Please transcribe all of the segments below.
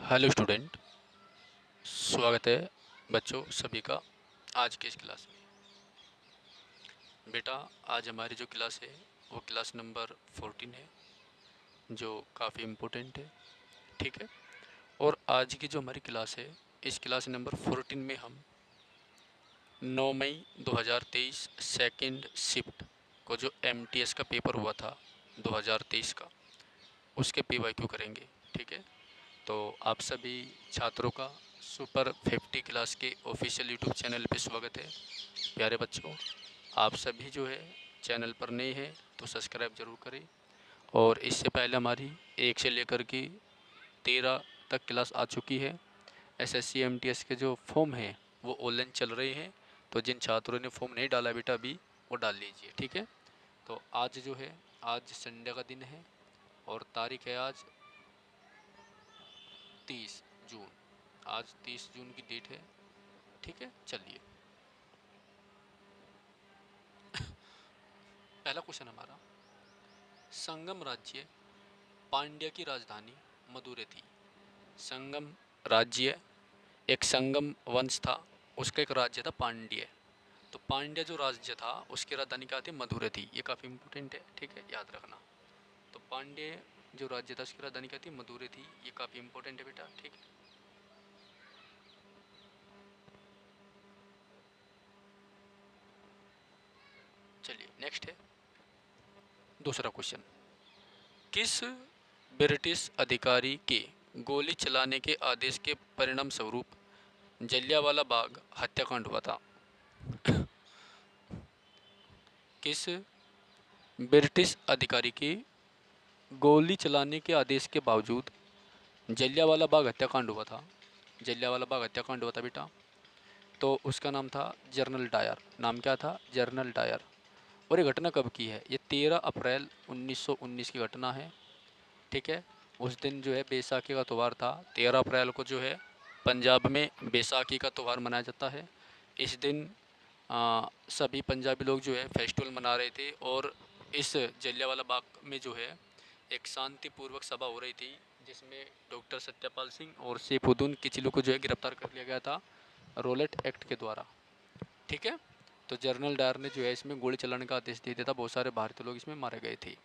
Hello student, स्वागत है बच्चों सभी का आज की इस क्लास में। बेटा, आज हमारी जो क्लास है वो क्लास नंबर 14 है, जो काफ़ी इम्पोर्टेंट है। ठीक है। और आज की जो हमारी क्लास है, इस क्लास नंबर 14 में हम 9 मई 2023 सेकंड शिफ्ट को जो एमटीएस का पेपर हुआ था 2023 का, उसके पीवाईक्यू करेंगे। ठीक है। तो आप सभी छात्रों का सुपर 50 क्लास के ऑफिशियल यूट्यूब चैनल पे स्वागत है। प्यारे बच्चों, आप सभी जो है चैनल पर नए हैं तो सब्सक्राइब ज़रूर करें। और इससे पहले हमारी 1 से लेकर के 13 तक क्लास आ चुकी है। एसएससी एमटीएस के जो फॉर्म हैं वो ऑनलाइन चल रहे हैं, तो जिन छात्रों ने फॉर्म नहीं डाला बेटा अभी वो डाल लीजिए। ठीक है। तो आज जो है, आज संडे का दिन है और तारीख है आज 30 जून। आज 30 जून की डेट है। ठीक है। चलिए, पहला क्वेश्चन हमारा, संगम राज्य पांड्य की राजधानी मदुरै थी। संगम राज्य एक संगम वंश था, उसका एक राज्य था पांड्य। तो पांड्य जो राज्य था उसकी राजधानी क्या थी? मदुरै थी। ये काफ़ी इंपॉर्टेंट है। ठीक है, याद रखना। तो पांड्य जो राज्य था उसकी राजधानी क्या थी? मदुरै थी। ये काफ़ी इंपॉर्टेंट है बेटा। ठीक है। चलिए, नेक्स्ट है दूसरा क्वेश्चन। किस ब्रिटिश अधिकारी के गोली चलाने के आदेश के परिणाम स्वरूप जलियांवाला बाग हत्याकांड हुआ था? किस ब्रिटिश अधिकारी के गोली चलाने के आदेश के बावजूद जलियांवाला बाग हत्याकांड हुआ था? जलियांवाला बाग हत्याकांड हुआ था बेटा, तो उसका नाम था जनरल डायर। नाम क्या था? General Dyer. और ये घटना कब की है? ये 13 अप्रैल 1919 की घटना है। ठीक है। उस दिन जो है बैसाखी का त्यौहार था। 13 अप्रैल को जो है पंजाब में बैसाखी का त्यौहार मनाया जाता है। इस दिन सभी पंजाबी लोग जो है फेस्टिवल मना रहे थे और इस जलियांवाला बाग में जो है एक शांतिपूर्वक सभा हो रही थी, जिसमें डॉक्टर सत्यपाल सिंह और सैफुद्दीन किचलू को जो है गिरफ्तार कर लिया गया था रोलेट एक्ट के द्वारा। ठीक है। तो जनरल डायर ने जो है इसमें गोली चलाने का आदेश दे दिया था। बहुत सारे भारतीय लोग इसमें मारे गए थे।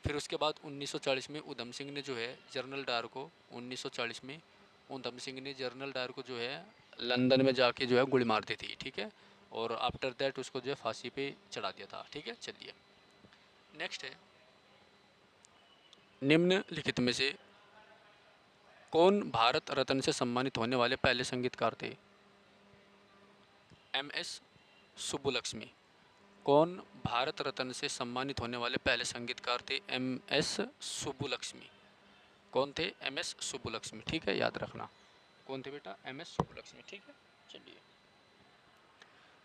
फिर उसके बाद 1940 में उधम सिंह ने जो है जनरल डायर को 1940 में उधम सिंह ने जनरल डायर को जो है लंदन में जाके जो है गोली मार दी थी। ठीक है। और आफ्टर दैट उसको जो है फांसी पे चढ़ा दिया था। ठीक है। चलिए, नेक्स्ट है, निम्नलिखित में से कौन भारत रत्न से सम्मानित होने वाले पहले संगीतकार थे? M S Subbulakshmi. कौन भारत रत्न से सम्मानित होने वाले पहले संगीतकार थे? M S Subbulakshmi. कौन थे? M S Subbulakshmi. ठीक है, याद रखना। कौन थे बेटा? M S Subbulakshmi. ठीक है। चलिए,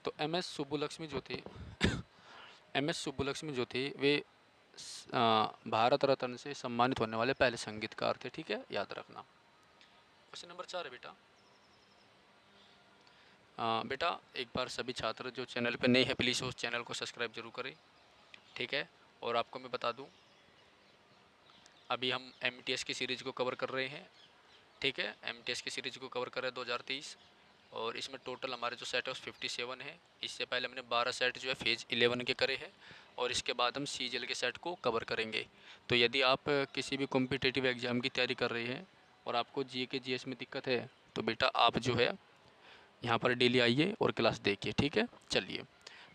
तो एम एस सुब्बुलक्ष्मी जो थे एम एस सुब्बुलक्ष्मी जो थे वे भारत रत्न से सम्मानित होने वाले पहले संगीतकार थे। ठीक है, याद रखना। क्वेश्चन नंबर 4 है बेटा। बेटा, एक बार सभी छात्र जो चैनल पे नए हैं प्लीज़ उस चैनल को सब्सक्राइब जरूर करें। ठीक है। और आपको मैं बता दूं, अभी हम एमटीएस की सीरीज़ को कवर कर रहे हैं। ठीक है, एमटीएस की सीरीज़ को कवर कर रहे हैं 2023, और इसमें टोटल हमारे जो सेट है 57 है। इससे पहले हमने 12 सेट जो है फेज़ 11 के करे हैं और इसके बाद हम सीजीएल के सेट को कवर करेंगे। तो यदि आप किसी भी कॉम्पिटिटिव एग्ज़ाम की तैयारी कर रहे हैं और आपको जीके जीएस में दिक्कत है तो बेटा आप जो है यहाँ पर डेली आइए और क्लास देखिए। ठीक है। चलिए,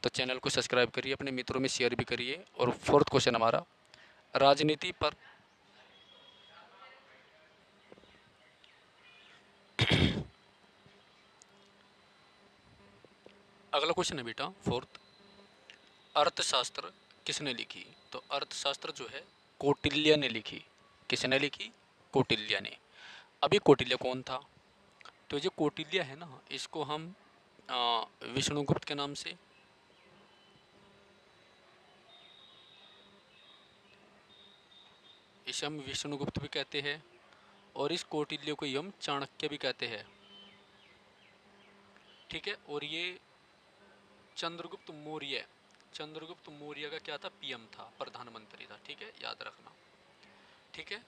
तो चैनल को सब्सक्राइब करिए, अपने मित्रों में शेयर भी करिए। और फोर्थ क्वेश्चन हमारा, राजनीति पर अगला क्वेश्चन है बेटा फोर्थ, अर्थशास्त्र किसने लिखी? तो अर्थशास्त्र जो है कौटिल्य ने लिखी। किसने लिखी? कौटिल्य ने। अभी कौटिल्य कौन था? तो जो कौटिल्य है ना, इसको हम विष्णुगुप्त के नाम से, इसे हम विष्णुगुप्त भी कहते हैं और इस कौटिल्य को ही हम चाणक्य भी कहते हैं। ठीक है। और ये चंद्रगुप्त मौर्य, चंद्रगुप्त मौर्य का क्या था? पीएम था, प्रधानमंत्री था। ठीक है, याद रखना। ठीक है।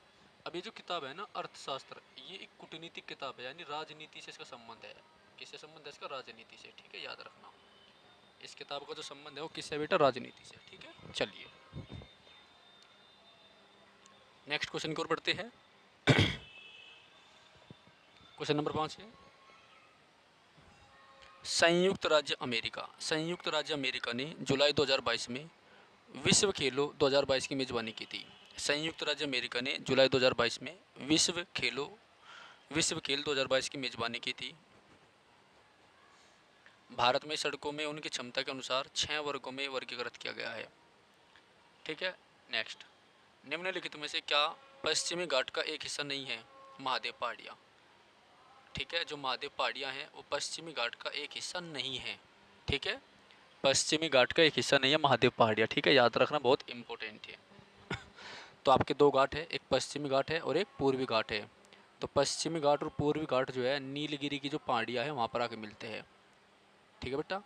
अब ये जो किताब है ना अर्थशास्त्र, ये एक कूटनीतिक किताब है, यानी राजनीति से इसका संबंध है। किससे संबंध है इसका? राजनीति से, ठीक है, याद रखना। इस किताब का जो संबंध है वो किससे बेटा? राजनीति से, ठीक है। चलिए नेक्स्ट क्वेश्चन की ओर बढ़ते हैं। क्वेश्चन नंबर 5 है, संयुक्त राज्य अमेरिका ने जुलाई 2022 में विश्व खेलों 2022 की मेजबानी की थी। संयुक्त राज्य अमेरिका ने जुलाई 2022 में विश्व खेल 2022 की मेजबानी की थी। भारत में सड़कों में उनकी क्षमता के अनुसार 6 वर्गों में वर्गीकृत किया गया है, ठीक है। नेक्स्ट, निम्नलिखित में से क्या पश्चिमी घाट का एक हिस्सा नहीं है? महादेव पहाड़ियाँ, ठीक है। जो महादेव पहाड़ियाँ हैं वो पश्चिमी घाट का एक हिस्सा नहीं है, ठीक है। पश्चिमी घाट का एक हिस्सा नहीं है महादेव पहाड़ियाँ, ठीक है, याद रखना, बहुत इंपॉर्टेंट है। तो आपके दो घाट है, एक पश्चिमी घाट है और एक पूर्वी घाट है। तो पश्चिमी घाट और पूर्वी घाट जो है नीलगिरी की जो पहाड़ियाँ हैं वहाँ पर आके मिलते हैं, ठीक है बेटा।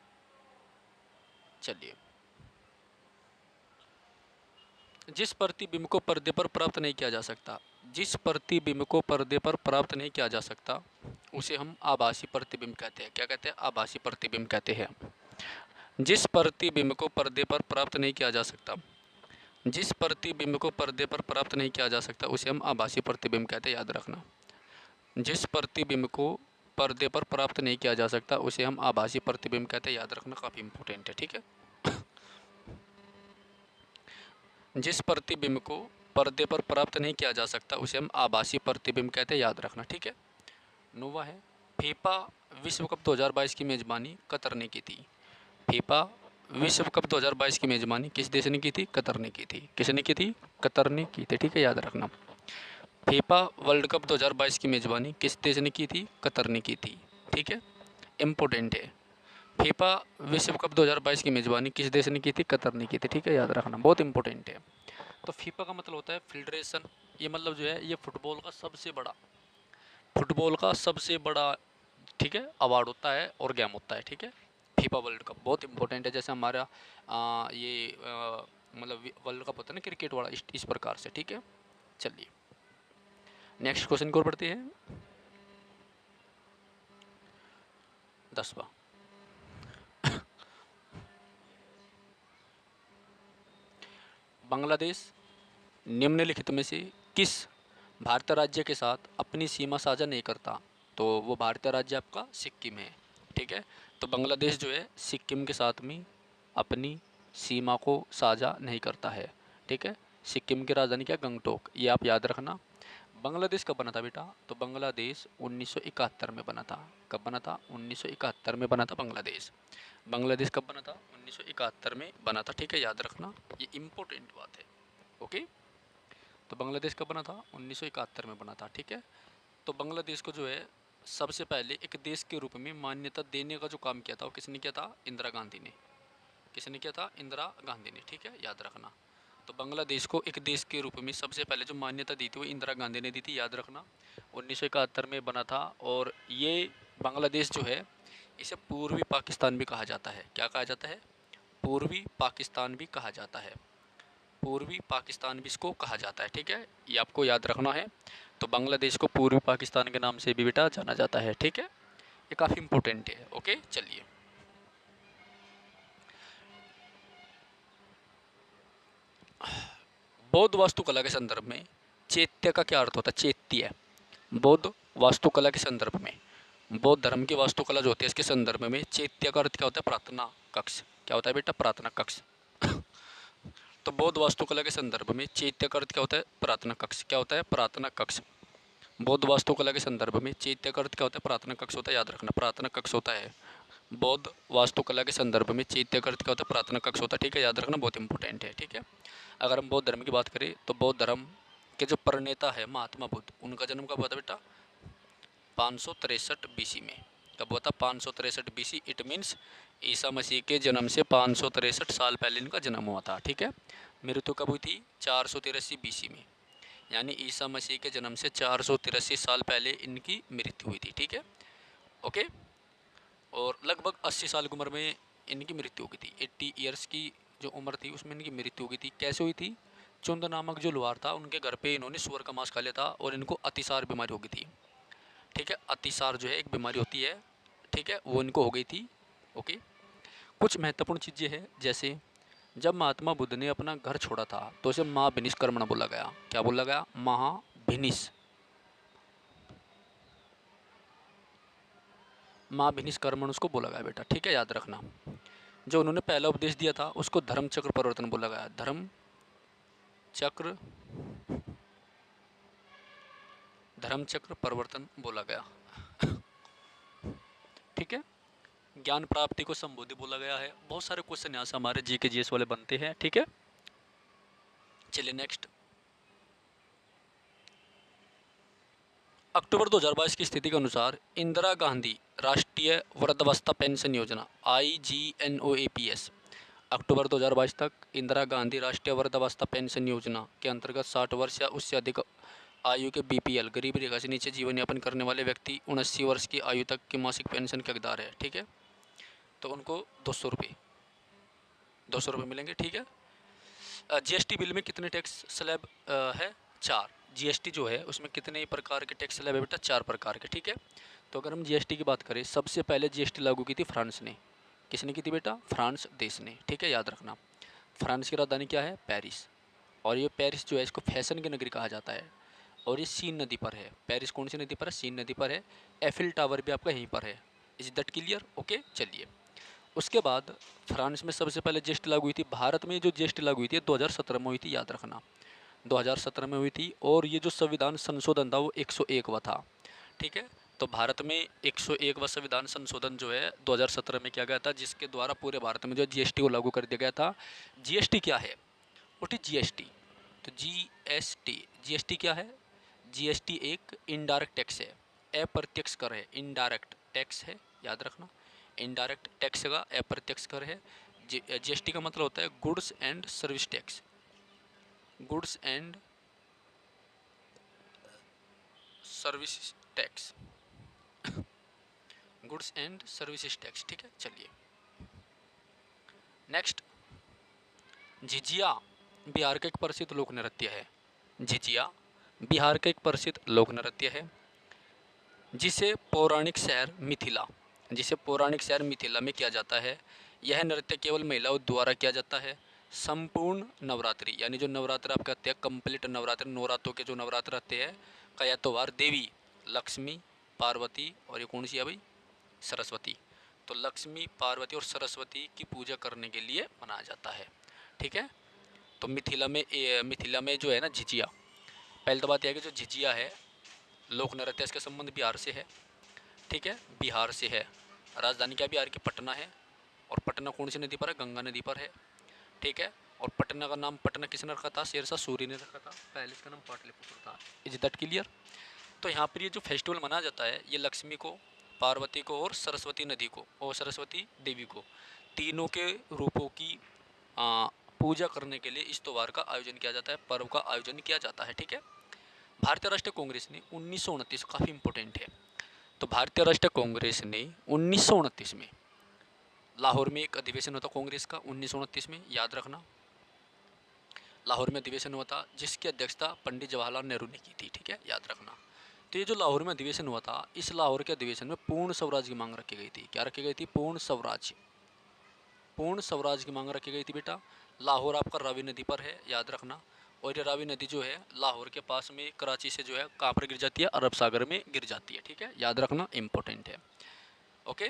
चलिए, जिस प्रतिबिंब को पर्दे पर प्राप्त नहीं किया जा सकता, जिस प्रतिबिंब को पर्दे पर प्राप्त नहीं किया जा सकता उसे हम आभासी प्रतिबिंब कहते हैं। क्या कहते हैं? आभासी प्रतिबिंब कहते हैं। जिस प्रतिबिंब को पर्दे पर प्राप्त नहीं किया जा सकता, जिस प्रतिबिंब को पर्दे पर प्राप्त नहीं किया जा सकता उसे हम आभासी प्रतिबिंब कहते हैं, याद रखना। जिस प्रतिबिंब को पर्दे पर प्राप्त नहीं किया जा सकता उसे हम आभासी प्रतिबिंब कहते हैं, याद रखना, काफ़ी इंपॉर्टेंट है, ठीक है। जिस प्रतिबिंब को पर्दे पर प्राप्त नहीं किया जा सकता उसे हम आभासी प्रतिबिंब कहते हैं, याद रखना, ठीक है। नोवा है, फीफा विश्व कप 2022 की मेज़बानी कतर ने की थी। फीफा विश्व कप 2022 की मेज़बानी किस देश ने की थी? कतर ने की थी। किसने की थी? कतर ने की थी, ठीक है, याद रखना। फीफा वर्ल्ड कप 2022 की मेज़बानी किस देश ने की थी? कतर ने की थी, ठीक है, इम्पोर्टेंट है। फीफा विश्व कप 2022 की मेज़बानी किस देश ने की थी? कतर ने की थी, ठीक है, याद रखना, बहुत इंपॉर्टेंट है। तो फीफा का मतलब होता है फेडरेशन, ये मतलब जो है ये फुटबॉल का सबसे बड़ा, ठीक है, अवार्ड होता है और गेम होता है, ठीक है। फीफा वर्ल्ड कप बहुत इंपॉर्टेंट है, जैसे हमारा मतलब वर्ल्ड कप होता है ना क्रिकेट वाला, इस प्रकार से, ठीक है। चलिए नेक्स्ट क्वेश्चन की ओर बढ़ते हैं। 10वां, बांग्लादेश निम्नलिखित में से किस भारतीय राज्य के साथ अपनी सीमा साझा नहीं करता? तो वो भारतीय राज्य आपका सिक्किम है, ठीक है। तो बांग्लादेश जो है सिक्किम के साथ में अपनी सीमा को साझा नहीं करता है, ठीक है। सिक्किम की राजधानी क्या? गंगटोक, ये आप याद रखना। बांग्लादेश कब बना था बेटा? तो बांग्लादेश 1971 में बना था। कब बना था? 1971 में बना था बांग्लादेश। बांग्लादेश कब बना था? 1971 में बना था, ठीक है, याद रखना, ये इम्पोर्टेंट बात है, ओके। तो बांग्लादेश कब बना था? 1971 में बना था, ठीक है। तो बांग्लादेश को जो है सबसे पहले एक देश के रूप में मान्यता देने का जो काम किया था वो किसने किया था? इंदिरा गांधी ने। किसने किया था? इंदिरा गांधी ने, ठीक है, याद रखना। तो बांग्लादेश को एक देश के रूप में सबसे पहले जो मान्यता दी थी वो इंदिरा गांधी ने दी थी, याद रखना। 1971 में बना था। और ये बांग्लादेश जो है इसे पूर्वी पाकिस्तान भी कहा जाता है। क्या कहा जाता है? पूर्वी पाकिस्तान भी कहा जाता है। पूर्वी पाकिस्तान भी इसको कहा जाता है, ठीक है, ये आपको याद रखना है। तो बांग्लादेश को पूर्वी पाकिस्तान के नाम से भी बेटा जाना जाता है, ठीक है, ये काफ़ी इंपॉर्टेंट है, ओके। चलिए बौद्ध वास्तुकला के संदर्भ में चैत्य का क्या अर्थ होता है? चैत्य, बौद्ध वास्तुकला के संदर्भ में, बौद्ध धर्म की वास्तुकला जो होती है इसके संदर्भ में चैत्य का अर्थ क्या होता है? प्रार्थना कक्ष। क्या होता है बेटा? प्रार्थना कक्ष। तो बौद्ध वास्तुकला के संदर्भ में चैत्य का अर्थ क्या होता है? प्रार्थना कक्ष। क्या होता है? प्रार्थना कक्ष। बौद्ध वास्तुकला के संदर्भ में चैत्य का अर्थ क्या होता है? प्रार्थना कक्ष होता है, याद रखना, प्रार्थना कक्ष होता है। बौद्ध वास्तुकला के संदर्भ में चैत्य का अर्थ क्या होता है? प्रार्थना कक्ष होता है, ठीक है, याद रखना, बहुत इंपॉर्टेंट है, ठीक है। अगर हम बौद्ध धर्म की बात करें तो बौद्ध धर्म के जो प्रणेता है महात्मा बुद्ध, उनका जन्म कब हुआ था बेटा? 563 बीसी में। कब हुआ था? 563 BC. It means Isa Masih के जन्म से 563 साल पहले इनका जन्म हुआ था, ठीक है। मृत्यु कब हुई थी? 483 बीसी में, यानी ईसा मसीह के जन्म से 483 साल पहले इनकी मृत्यु हुई थी, ठीक है, ओके। और लगभग 80 साल की उम्र में इनकी मृत्यु हो गई थी। 80 ईयर्स की जो उम्र थी उसमें इनकी मृत्यु हो गई थी। कैसे हुई थी? चुंद नामक जो लोहार था उनके घर पे इन्होंने सुअर का मांस खा लिया था और इनको अतिसार बीमारी हो गई थी। ठीक है, अतिसार जो है एक बीमारी होती है, ठीक है, वो इनको हो गई थी। ओके, कुछ महत्वपूर्ण चीज़ें हैं, जैसे जब महात्मा बुद्ध ने अपना घर छोड़ा था तो उसे महाभिनिष्क्रमण बोला गया। क्या बोला गया? महाभिनिष्क्रमण उसको बोला गया बेटा, ठीक है, याद रखना। जो उन्होंने पहला उपदेश दिया था उसको धर्म चक्र परिवर्तन बोला गया। धर्म चक्र परिवर्तन बोला गया। ठीक है, ज्ञान प्राप्ति को संबोधि बोला गया है। बहुत सारे क्वेश्चन यहाँ से हमारे जीके जीएस वाले बनते हैं। ठीक है, चलिए नेक्स्ट। अक्टूबर 2022 की स्थिति के अनुसार इंदिरा गांधी राष्ट्रीय वृद्धावस्था पेंशन योजना IGNOAPS अक्टूबर 2022 तक इंदिरा गांधी राष्ट्रीय वृद्धावस्था पेंशन योजना के अंतर्गत 60 वर्ष या उससे अधिक आयु के BPL गरीबी रेखा से नीचे जीवन यापन करने वाले व्यक्ति 79 वर्ष की आयु तक की मासिक पेंशन के हकदार है। ठीक है, तो उनको 200 रुपये मिलेंगे। ठीक है, GST बिल में कितने टैक्स स्लैब है? 4। GST जो है उसमें कितने प्रकार के टैक्स स्लैब है बेटा? 4 प्रकार के। ठीक है, तो अगर हम GST की बात करें, सबसे पहले GST लागू की थी फ्रांस ने। किसने की थी बेटा? फ्रांस देश ने। ठीक है, याद रखना। फ्रांस की राजधानी क्या है? पेरिस। और ये पेरिस जो है इसको फैशन की नगरी कहा जाता है और ये सीन नदी पर है। पेरिस कौन सी नदी पर है? सीन नदी पर है। एफिल टावर भी आपका यहीं पर है। Is that clear? ओके, चलिए। उसके बाद फ्रांस में सबसे पहले GST लागू हुई थी। भारत में जो GST लागू हुई थी 2017 में हुई थी, याद रखना, 2017 में हुई थी। और ये जो संविधान संशोधन था वो 101वां था। ठीक है, तो भारत में 101वां संविधान संशोधन जो है 2017 में किया गया था, जिसके द्वारा पूरे भारत में जो GST को लागू कर दिया गया था। GST क्या है? What is GST? तो GST क्या है? GST एक इनडायरेक्ट टैक्स है, अप्रत्यक्ष कर है। इनडायरेक्ट टैक्स है, याद रखना। इनडायरेक्ट टैक्स का अप्रत्यक्ष कर है। GST का मतलब होता है goods and service tax. Goods and service tax goods and services tax. ठीक है, चलिए नेक्स्ट। झिझिया बिहार का एक प्रसिद्ध लोक नृत्य है। झिझिया बिहार का एक प्रसिद्ध लोक नृत्य है जिसे पौराणिक शहर मिथिला में किया जाता है। यह नृत्य केवल महिलाओं द्वारा किया जाता है। संपूर्ण नवरात्रि, यानी जो नवरात्र आप कहते हैं, कंप्लीट नवरात्रि, नवरात्रों के जो नवरात्र रहते हैं का यह त्यौहार देवी लक्ष्मी, पार्वती और ये कौन सी है भाई? सरस्वती। तो लक्ष्मी, पार्वती और सरस्वती की पूजा करने के लिए मनाया जाता है। ठीक है, तो मिथिला में जो है ना झिझिया, पहले तो बात यह है कि जो झिझिया है लोक नृत्य, इसका संबंध बिहार से है। ठीक है, बिहार से है। राजधानी क्या बिहार की? पटना है। और पटना कौन सी नदी पर है? गंगा नदी पर है। ठीक है, और पटना का नाम पटना किसने रखा था? शेरशाह सूरी ने रखा था। पहले इसका नाम पाटलिपुत्र था। Is that clear? तो यहाँ पर ये जो फेस्टिवल मनाया जाता है ये लक्ष्मी को, पार्वती को और सरस्वती नदी को और सरस्वती देवी को, तीनों के रूपों की पूजा करने के लिए इस त्यौहार का आयोजन किया जाता है, पर्व का आयोजन किया जाता है। ठीक है, भारतीय राष्ट्रीय कांग्रेस ने 1929, काफ़ी इंपॉर्टेंट है, तो भारतीय राष्ट्रीय कांग्रेस ने 1929 में लाहौर में एक अधिवेशन होता कांग्रेस का 1929 में, याद रखना। लाहौर में अधिवेशन हुआ था जिसकी अध्यक्षता पंडित जवाहरलाल नेहरू ने की थी। ठीक है, याद रखना। तो ये जो लाहौर में अधिवेशन हुआ था, इस लाहौर के अधिवेशन में पूर्ण स्वराज की मांग रखी गई थी। क्या रखी गई थी? पूर्ण स्वराज की मांग रखी गई थी बेटा। लाहौर आपका रावी नदी पर है, याद रखना। और ये रावी नदी जो है लाहौर के पास में कराची से जो है कहाँ पर गिर जाती है? अरब सागर में गिर जाती है। ठीक है, याद रखना, इंपॉर्टेंट है। ओके,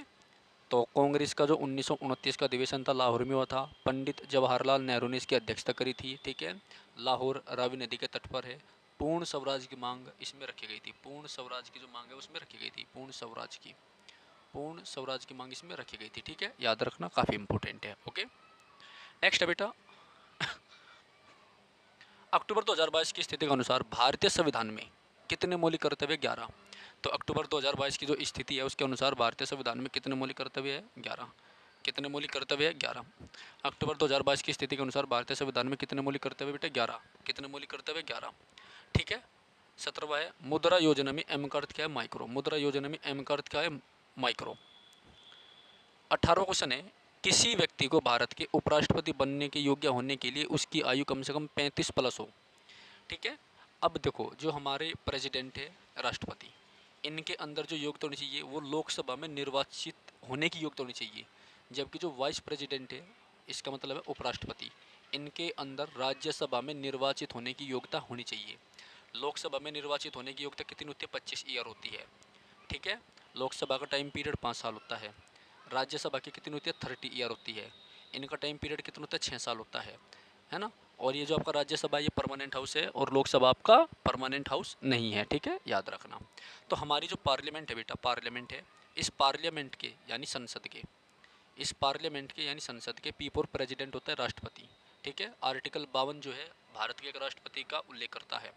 तो कांग्रेस का जो 1929 का अधिवेशन था लाहौर में हुआ था। पंडित जवाहरलाल नेहरू ने इसकी अध्यक्षता करी थी। ठीक है, लाहौर रावी नदी के तट पर है। पूर्ण स्वराज की मांग इसमें रखी गई थी। पूर्ण स्वराज की जो मांग है उसमें रखी गई थी। पूर्ण स्वराज की मांग इसमें रखी गई थी। ठीक है, याद रखना, काफ़ी इंपॉर्टेंट है। ओके, नेक्स्ट है बेटा। अक्टूबर 2022 की स्थिति के अनुसार भारतीय संविधान में कितने मौलिक कर्तव्य? 11। तो अक्टूबर 2022 की जो स्थिति है उसके अनुसार भारतीय संविधान में कितने मौलिक कर्तव्य है? 11। कितने मौलिक कर्तव्य है? 11। अक्टूबर 2022 की स्थिति के अनुसार भारतीय संविधान में कितने मौलिक कर्तव्य बेटा? 11। कितने मौलिक कर्तव्य? 11। ठीक है, 17वां है मुद्रा योजना में एम का अर्थ क्या है? माइक्रो। मुद्रा योजना में एम का अर्थ क्या है? माइक्रो। 18वां क्वेश्चन है किसी व्यक्ति को भारत के उपराष्ट्रपति बनने के योग्य होने के लिए उसकी आयु कम से कम 35 प्लस हो। ठीक है। अब देखो, जो हमारे प्रेसिडेंट है, राष्ट्रपति, इनके अंदर जो योग्यता होनी चाहिए वो लोकसभा में निर्वाचित होने की योग्यता होनी चाहिए। जबकि जो वाइस प्रेसिडेंट है, इसका मतलब है उपराष्ट्रपति, इनके अंदर राज्यसभा में निर्वाचित होने की योग्यता होनी चाहिए। लोकसभा में निर्वाचित होने की योग्यता कितनी होती है? 25 ईयर होती है। ठीक है। लोकसभा का टाइम पीरियड 5 साल होता है। राज्यसभा की कितनी होती है? 30 ईयर होती है। इनका टाइम पीरियड कितना होता है? 6 साल होता है ना। और ये जो आपका राज्यसभा ये परमानेंट हाउस है और लोकसभा आपका परमानेंट हाउस नहीं है। ठीक है, याद रखना। तो हमारी जो पार्लियामेंट है बेटा, पार्लियामेंट है, इस पार्लियामेंट के यानी संसद के, इस पार्लियामेंट के यानी संसद के P4 प्रेसिडेंट होता है राष्ट्रपति। ठीक है। आर्टिकल 52 जो है भारत के एक राष्ट्रपति का उल्लेख करता है।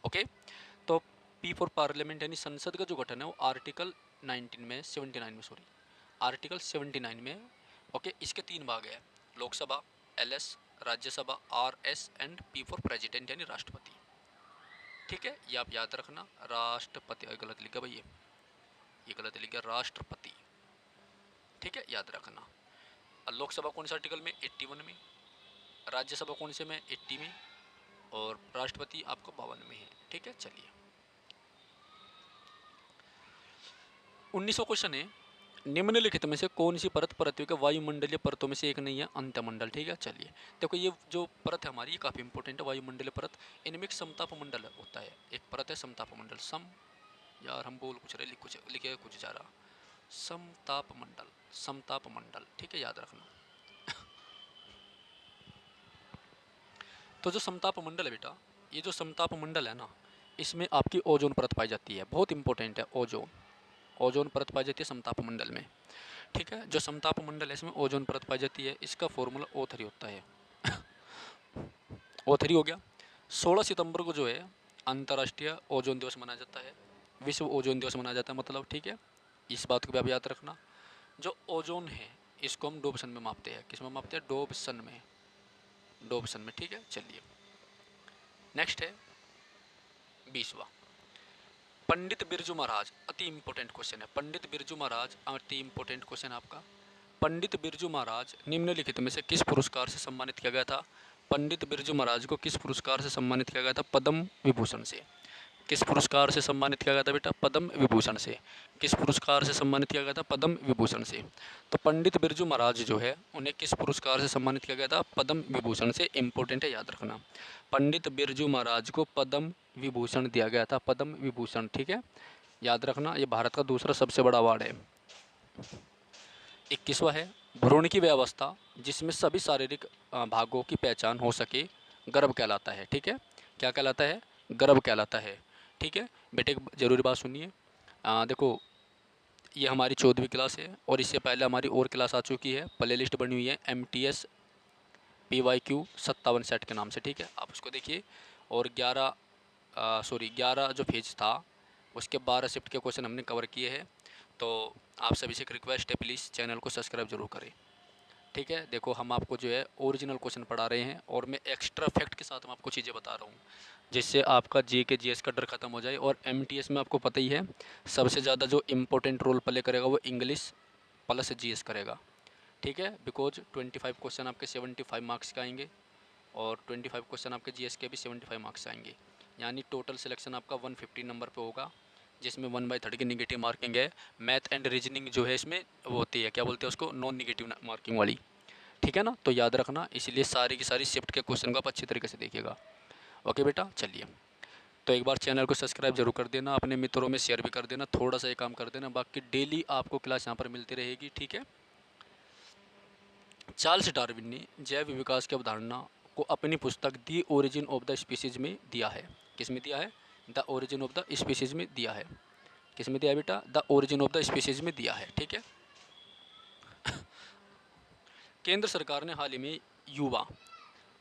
ओके। तो P4 पार्लियामेंट यानी संसद का जो गठन है वो आर्टिकल 79 में सॉरी आर्टिकल 79 में। ओके। इसके 3 भाग है, Lok Sabha LS, Rajya Sabha RS and P4 president यानी राष्ट्रपति। ठीक है, ये आप याद रखना। राष्ट्रपति गलत लिखा भाई, ये गलत लिखा, राष्ट्रपति। ठीक है, याद रखना। लोकसभा कौन से आर्टिकल में? 81 में। राज्यसभा कौन से में? 80 में। और राष्ट्रपति आपको 52 में है। ठीक है, चलिए 1900 क्वेश्चन है, निम्नलिखित में से कौन सी परत पृथ्वी के वायुमंडलीय परतों में से एक नहीं है? अंतमंडल। ठीक है, चलिए देखो, ये जो परत है हमारी, ये काफ़ी इंपॉर्टेंट है, वायुमंडलीय परत। इनमें एक समताप मंडल होता है, एक परत है समताप मंडल। सम, यार हम बोल कुछ रहे, लिखे कुछ जा रहा, समताप मंडल, समताप मंडल। ठीक है, याद रखना। तो जो समताप मंडल है बेटा, ये जो समताप मंडल है ना, इसमें आपकी ओजोन परत पाई जाती है, बहुत इंपॉर्टेंट है। ओजोन परत पाई जाती है समताप मंडल में। ठीक है, जो समताप मंडल है इसमें ओजोन परत पाई जाती है। इसका फॉर्मूला O3 होता है। O3 हो गया। 16 सितंबर को जो है अंतर्राष्ट्रीय ओजोन दिवस मनाया जाता है, विश्व ओजोन दिवस मनाया जाता है मतलब। ठीक है, इस बात को भी आप याद रखना। जो ओजोन है इसको हम डोबसन में मापते हैं। किस में मापते हैं? डोबसन में, डोबसन में। ठीक है, चलिए नेक्स्ट है 20वां, पंडित बिरजू महाराज। अति इंपॉर्टेंट क्वेश्चन है, पंडित बिरजू महाराज, अति इंपॉर्टेंट क्वेश्चन है आपका। पंडित बिरजू महाराज निम्नलिखित में से किस पुरस्कार से सम्मानित किया गया था? पंडित बिरजू महाराज को किस पुरस्कार से सम्मानित किया गया था? पद्म विभूषण से। किस पुरस्कार से सम्मानित किया गया था बेटा? पद्म विभूषण से। किस पुरस्कार से सम्मानित किया गया था? पद्म विभूषण से। तो पंडित बिरजू महाराज जो है उन्हें किस पुरस्कार से सम्मानित किया गया था? पद्म विभूषण से। इंपॉर्टेंट है, याद रखना। पंडित बिरजू महाराज को पद्म विभूषण दिया गया था, पद्म विभूषण। ठीक है, याद रखना, ये भारत का दूसरा सबसे बड़ा अवार्ड है। 21वां है, भ्रूण की व्यवस्था जिसमें सभी शारीरिक भागों की पहचान हो सके गर्भ कहलाता है। ठीक है, क्या कहलाता है? गर्भ कहलाता है। ठीक है बेटे, एक जरूरी बात सुनिए। देखो, ये हमारी 14वीं क्लास है और इससे पहले हमारी और क्लास आ चुकी है, प्ले लिस्ट बनी हुई है MTS PYQ 57 सेट के नाम से। ठीक है, आप उसको देखिए। और 11 जो पेज था उसके 12 शिफ्ट के क्वेश्चन हमने कवर किए हैं। तो आप सभी से एक रिक्वेस्ट है, प्लीज़ चैनल को सब्सक्राइब जरूर करें। ठीक है, देखो हम आपको जो है ओरिजिनल क्वेश्चन पढ़ा रहे हैं और मैं एक्स्ट्रा फैक्ट के साथ मैं आपको चीज़ें बता रहा हूँ, जिससे आपका GK GS का डर खत्म हो जाए। और MTS में आपको पता ही है सबसे ज़्यादा जो इम्पोर्टेंट रोल प्ले करेगा वो इंग्लिश प्लस GS करेगा। ठीक है, बिकॉज 25 क्वेश्चन आपके 75 मार्क्स के आएंगे और 25 क्वेश्चन आपके GS के भी 75 मार्क्स आएंगे, यानी टोटल सिलेक्शन आपका 150 नंबर पे होगा, जिसमें 1/3 की निगेटिव मार्किंग है। मैथ एंड रीजनिंग जो है इसमें वो होती है, क्या बोलते हैं उसको, नॉन निगेटिव मार्किंग वाली। ठीक है ना, तो याद रखना, इसलिए सारी की सारी शिफ्ट के क्वेश्चन को आप अच्छी तरीके से देखिएगा। ओके बेटा, चलिए तो एक बार चैनल को सब्सक्राइब जरूर कर देना, अपने मित्रों में शेयर भी कर देना, थोड़ा सा ये काम कर देना, बाकी डेली आपको क्लास यहाँ पर मिलती रहेगी। ठीक है। चार्ल्स डार्विन ने जैव विकास की अवधारणा को अपनी पुस्तक the origin of the species में दिया है। किस में दिया है? The origin of the species में दिया है। किस में दिया है बेटा? The origin of the species में दिया है। ठीक है। केंद्र सरकार ने हाल ही में युवा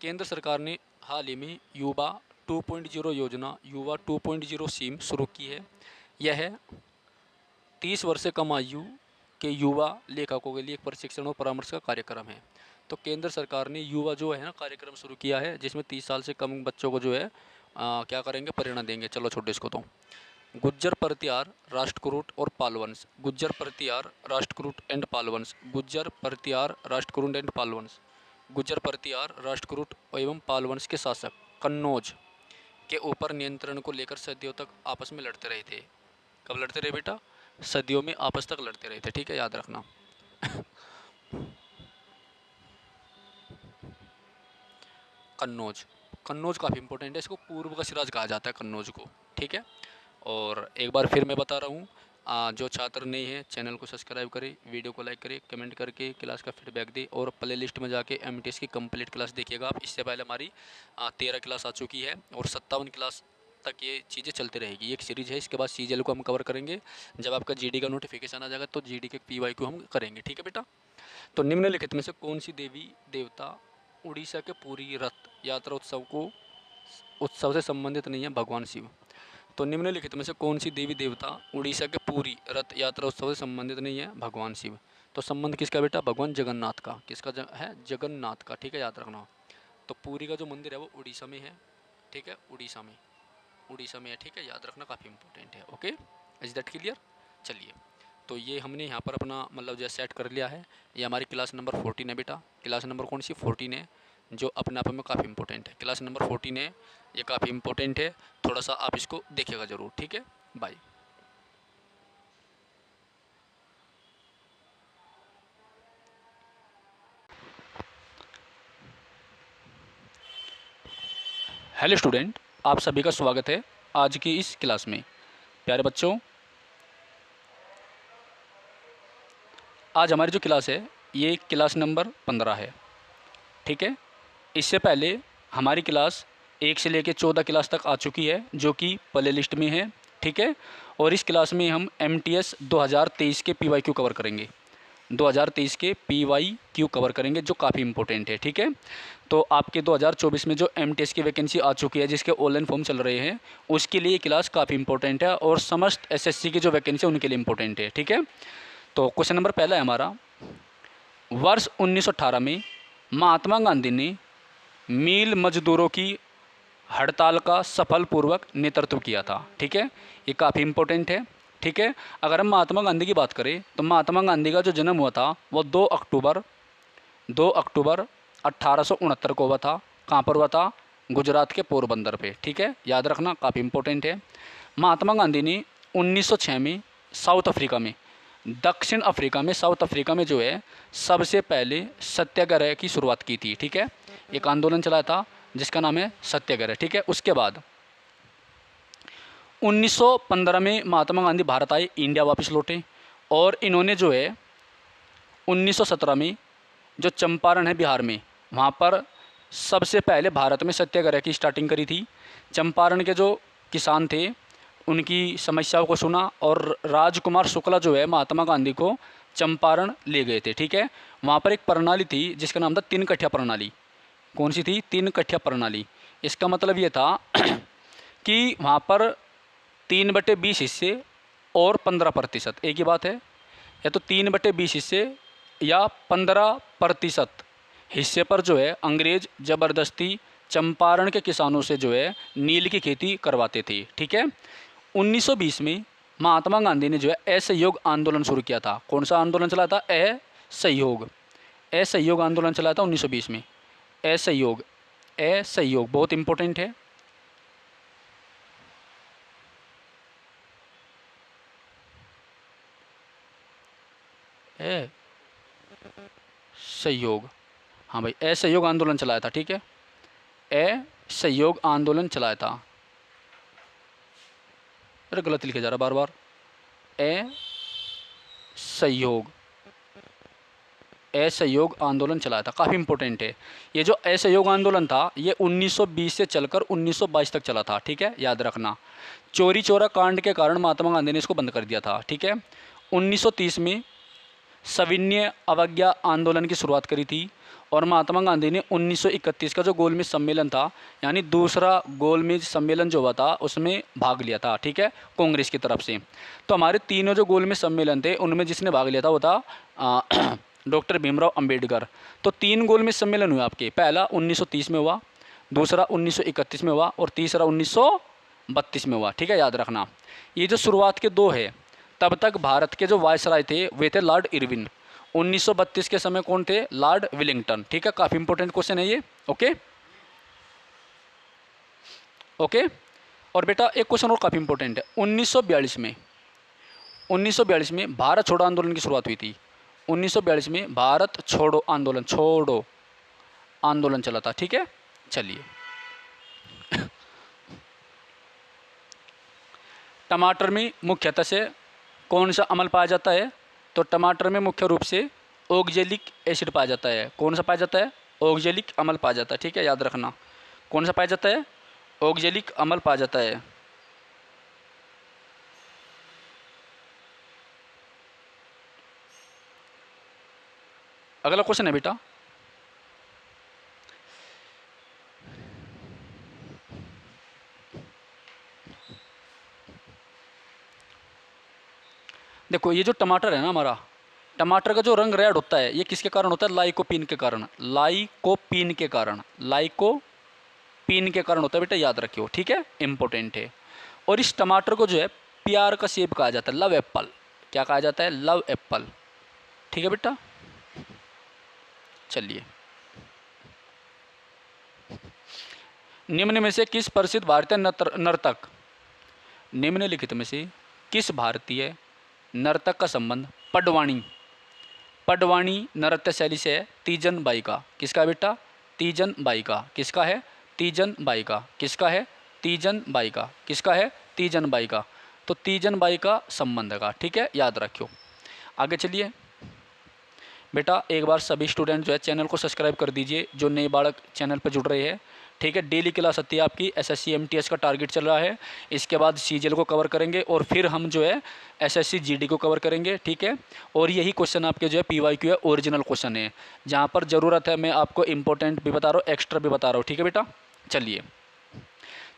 केंद्र सरकार ने हाल ही में युवा 2.0 योजना, युवा 2.0 स्कीम शुरू की है। यह 30 वर्ष से कम आयु के युवा लेखकों के लिए एक प्रशिक्षण और परामर्श का कार्यक्रम है। तो केंद्र सरकार ने युवा जो है ना कार्यक्रम शुरू किया है, जिसमें 30 साल से कम बच्चों को जो है क्या करेंगे? प्रेरणा देंगे। चलो छोटे इसको तो गुज्जर परतियार राष्ट्रकूट और पालवंश, गुज्जर परतियार राष्ट्रकूट एंड पालवंश, गुज्जर परतियार राष्ट्रकूट एंड पालवंश, गुज्जर परतियार राष्ट्रकूट एवं पालवंश के शासक कन्नौज के ऊपर नियंत्रण को लेकर सदियों तक आपस में लड़ते रहे थे। कब लड़ते रहे बेटा? सदियों में आपस तक लड़ते रहे थे, ठीक है, याद रखना। कन्नौज, कन्नौज काफ़ी इंपॉर्टेंट है, इसको पूर्व का सिराज कहा जाता है कन्नौज को, ठीक है। और एक बार फिर मैं बता रहा हूँ, जो छात्र नहीं है चैनल को सब्सक्राइब करें, वीडियो को लाइक करें, कमेंट करके क्लास का फीडबैक दें और प्ले लिस्ट में जाके एमटीएस की कंप्लीट क्लास देखिएगा आप। इससे पहले हमारी 13 क्लास आ चुकी है और 57 क्लास तक ये चीज़ें चलती रहेगी। एक सीरीज है, इसके बाद सीजीएल को हम कवर करेंगे। जब आपका जीडी का नोटिफिकेशन आ जाएगा तो जीडी के पीवाई को हम करेंगे, ठीक है बेटा। तो निम्नलिखित में से कौन सी देवी देवता उड़ीसा के पुरी रथ यात्रा उत्सव से संबंधित नहीं है? भगवान शिव। तो निम्नलिखित में से कौन सी देवी देवता उड़ीसा के पुरी रथ यात्रा उत्सव से संबंधित नहीं है? भगवान शिव। तो संबंध किसका बेटा? भगवान जगन्नाथ का। किसका है? जगन्नाथ का, ठीक है, याद रखना। तो पुरी का जो मंदिर है वो उड़ीसा में है, ठीक है, उड़ीसा में है, ठीक है, याद रखना, काफ़ी इंपॉर्टेंट है। Okay, is that clear? चलिए, तो ये हमने यहाँ पर अपना मतलब जो सेट कर लिया है। ये हमारी क्लास नंबर 14 है बेटा। क्लास नंबर कौन सी? 14 है, जो अपने आप में काफ़ी इंपॉर्टेंट है। क्लास नंबर 14 है, ये काफ़ी इंपॉर्टेंट है, थोड़ा सा आप इसको देखिएगा ज़रूर, ठीक है। बाय। हेलो स्टूडेंट, आप सभी का स्वागत है आज की इस क्लास में। प्यारे बच्चों, आज हमारी जो क्लास है ये क्लास नंबर 15 है, ठीक है। इससे पहले हमारी क्लास 1 से लेकर 14 क्लास तक आ चुकी है, जो कि प्ले लिस्ट में है, ठीक है। और इस क्लास में हम एमटीएस 2023 के पीवाईक्यू कवर करेंगे, 2023 के पीवाईक्यू कवर करेंगे, जो काफ़ी इंपॉर्टेंट है, ठीक है। तो आपके 2024 में जो एमटीएस की वैकेंसी आ चुकी है, जिसके ऑनलाइन फॉर्म चल रहे हैं, उसके लिए क्लास काफ़ी इंपॉर्टेंट है और समस्त एसएससी की जो वैकेंसी है उनके लिए इंपॉर्टेंट है, ठीक है। तो क्वेश्चन नंबर पहला है हमारा, वर्ष 1918 में महात्मा गांधी ने मील मजदूरों की हड़ताल का सफलपूर्वक नेतृत्व किया था, ठीक है, ये काफ़ी इंपॉर्टेंट है, ठीक है। अगर हम महात्मा गांधी की बात करें तो महात्मा गांधी का जो जन्म हुआ था वो 2 अक्टूबर 1869 को हुआ था। कहाँ पर हुआ था? गुजरात के पोरबंदर पे, ठीक है, याद रखना, काफ़ी इंपॉर्टेंट है। महात्मा गांधी ने 1906 में साउथ अफ्रीका में, दक्षिण अफ्रीका में, साउथ अफ्रीका में जो है सबसे पहले सत्याग्रह की शुरुआत की थी, ठीक है। एक आंदोलन चलाया था जिसका नाम है सत्याग्रह, ठीक है। उसके बाद 1915 में महात्मा गांधी भारत आए, इंडिया वापस लौटे और इन्होंने जो है 1917 में जो चंपारण है बिहार में, वहाँ पर सबसे पहले भारत में सत्याग्रह की स्टार्टिंग करी थी। चंपारण के जो किसान थे उनकी समस्याओं को सुना और राजकुमार शुक्ला जो है महात्मा गांधी को चंपारण ले गए थे, ठीक है। वहाँ पर एक प्रणाली थी जिसका नाम था 3 कठिया प्रणाली। कौन सी थी? 3 कठिया प्रणाली। इसका मतलब ये था कि वहाँ पर 3/20 हिस्से और 15%, एक ही बात है, या तो 3/20 हिस्से या 15% हिस्से पर जो है अंग्रेज ज़बरदस्ती चंपारण के किसानों से जो है नील की खेती करवाते थे, ठीक है। 1920 में महात्मा गांधी ने जो है असहयोग आंदोलन शुरू किया था। कौन सा आंदोलन चला था? असहयोग आंदोलन चला था 1920 में। असहयोग बहुत इंपॉर्टेंट है। असहयोग, हाँ भाई, असहयोग आंदोलन चलाया था, ठीक है, असहयोग आंदोलन चलाया था। अरे गलत लिखे जा रहा बार बार। असहयोग आंदोलन चलाया था, काफ़ी इंपॉर्टेंट है। ये जो असहयोग आंदोलन था ये 1920 से चलकर 1922 तक चला था, ठीक है, याद रखना। चोरी चोरा कांड के कारण महात्मा गांधी ने इसको बंद कर दिया था, ठीक है। 1930 में सविनय अवज्ञा आंदोलन की शुरुआत करी थी और महात्मा गांधी ने 1931 का जो गोलमेज सम्मेलन था, यानी दूसरा गोलमेज सम्मेलन जो हुआ था उसमें भाग लिया था, ठीक है, कांग्रेस की तरफ से। तो हमारे तीनों जो गोलमेज सम्मेलन थे उनमें जिसने भाग लिया था वो था डॉक्टर भीमराव अंबेडकर। तो 3 गोलमेज सम्मेलन हुए आपके। पहला 1930 में हुआ, दूसरा 1931 में हुआ और तीसरा 1932 में हुआ, ठीक है, याद रखना। ये जो शुरुआत के दो है, तब तक भारत के जो वायसराय थे वे थे लॉर्ड इरविन। 1932 के समय कौन थे? लॉर्ड विलिंगटन, ठीक है। काफ़ी इंपॉर्टेंट क्वेश्चन है ये। Okay okay. और बेटा एक क्वेश्चन और काफ़ी इंपॉर्टेंट है। 1942 में भारत छोड़ो आंदोलन की शुरुआत हुई थी। 1942 में भारत छोड़ो आंदोलन चला था, ठीक है। चलिए, टमाटर में मुख्यतः से कौन सा अम्ल पाया जाता है? तो टमाटर में मुख्य रूप से ऑक्जेलिक एसिड पाया जाता है। कौन सा पाया जाता है? ऑक्जेलिक अम्ल पाया जाता है, ठीक है, याद रखना। कौन सा पाया जाता है? ऑक्जेलिक अम्ल पाया जाता है। अगला क्वेश्चन है बेटा, देखो ये जो टमाटर है ना हमारा, टमाटर का जो रंग रेड होता है, ये किसके कारण होता है? लाइकोपीन के कारण। लाइकोपीन के कारण, लाइकोपीन के कारण होता है बेटा, याद रखियो, ठीक है, इंपॉर्टेंट है। और इस टमाटर को जो है प्यार का सेब कहा जाता है, लव एप्पल। क्या कहा जाता है? लव एप्पल, ठीक है बेटा। चलिए, निम्न में से किस प्रसिद्ध भारतीय नर्तक, निम्नलिखित में से किस भारतीय नर्तक का संबंध पडवाणी नृत्य शैली से है? तीजन बाई का। किसका है बेटा? तीजन बाई का। किसका है? तीजन बाई का। किसका है? तीजन बाई का। किसका है? तीजन बाई का। तो तीजन बाई का संबंध का, ठीक है, याद रखियो। आगे चलिए बेटा, एक बार सभी स्टूडेंट जो है चैनल को सब्सक्राइब कर दीजिए, जो नए बालक चैनल पर जुड़ रहे हैं, ठीक है। डेली क्लास आती है आपकी, एसएससी एमटीएस का टारगेट चल रहा है। इसके बाद सीजीएल को कवर करेंगे और फिर हम जो है एसएससी जीडी को कवर करेंगे, ठीक है। और यही क्वेश्चन आपके जो है पीवाईक्यू है, ओरिजिनल क्वेश्चन है। जहाँ पर ज़रूरत है मैं आपको इंपॉर्टेंट भी बता रहा हूँ, एक्स्ट्रा भी बता रहा हूँ, ठीक है बेटा। चलिए,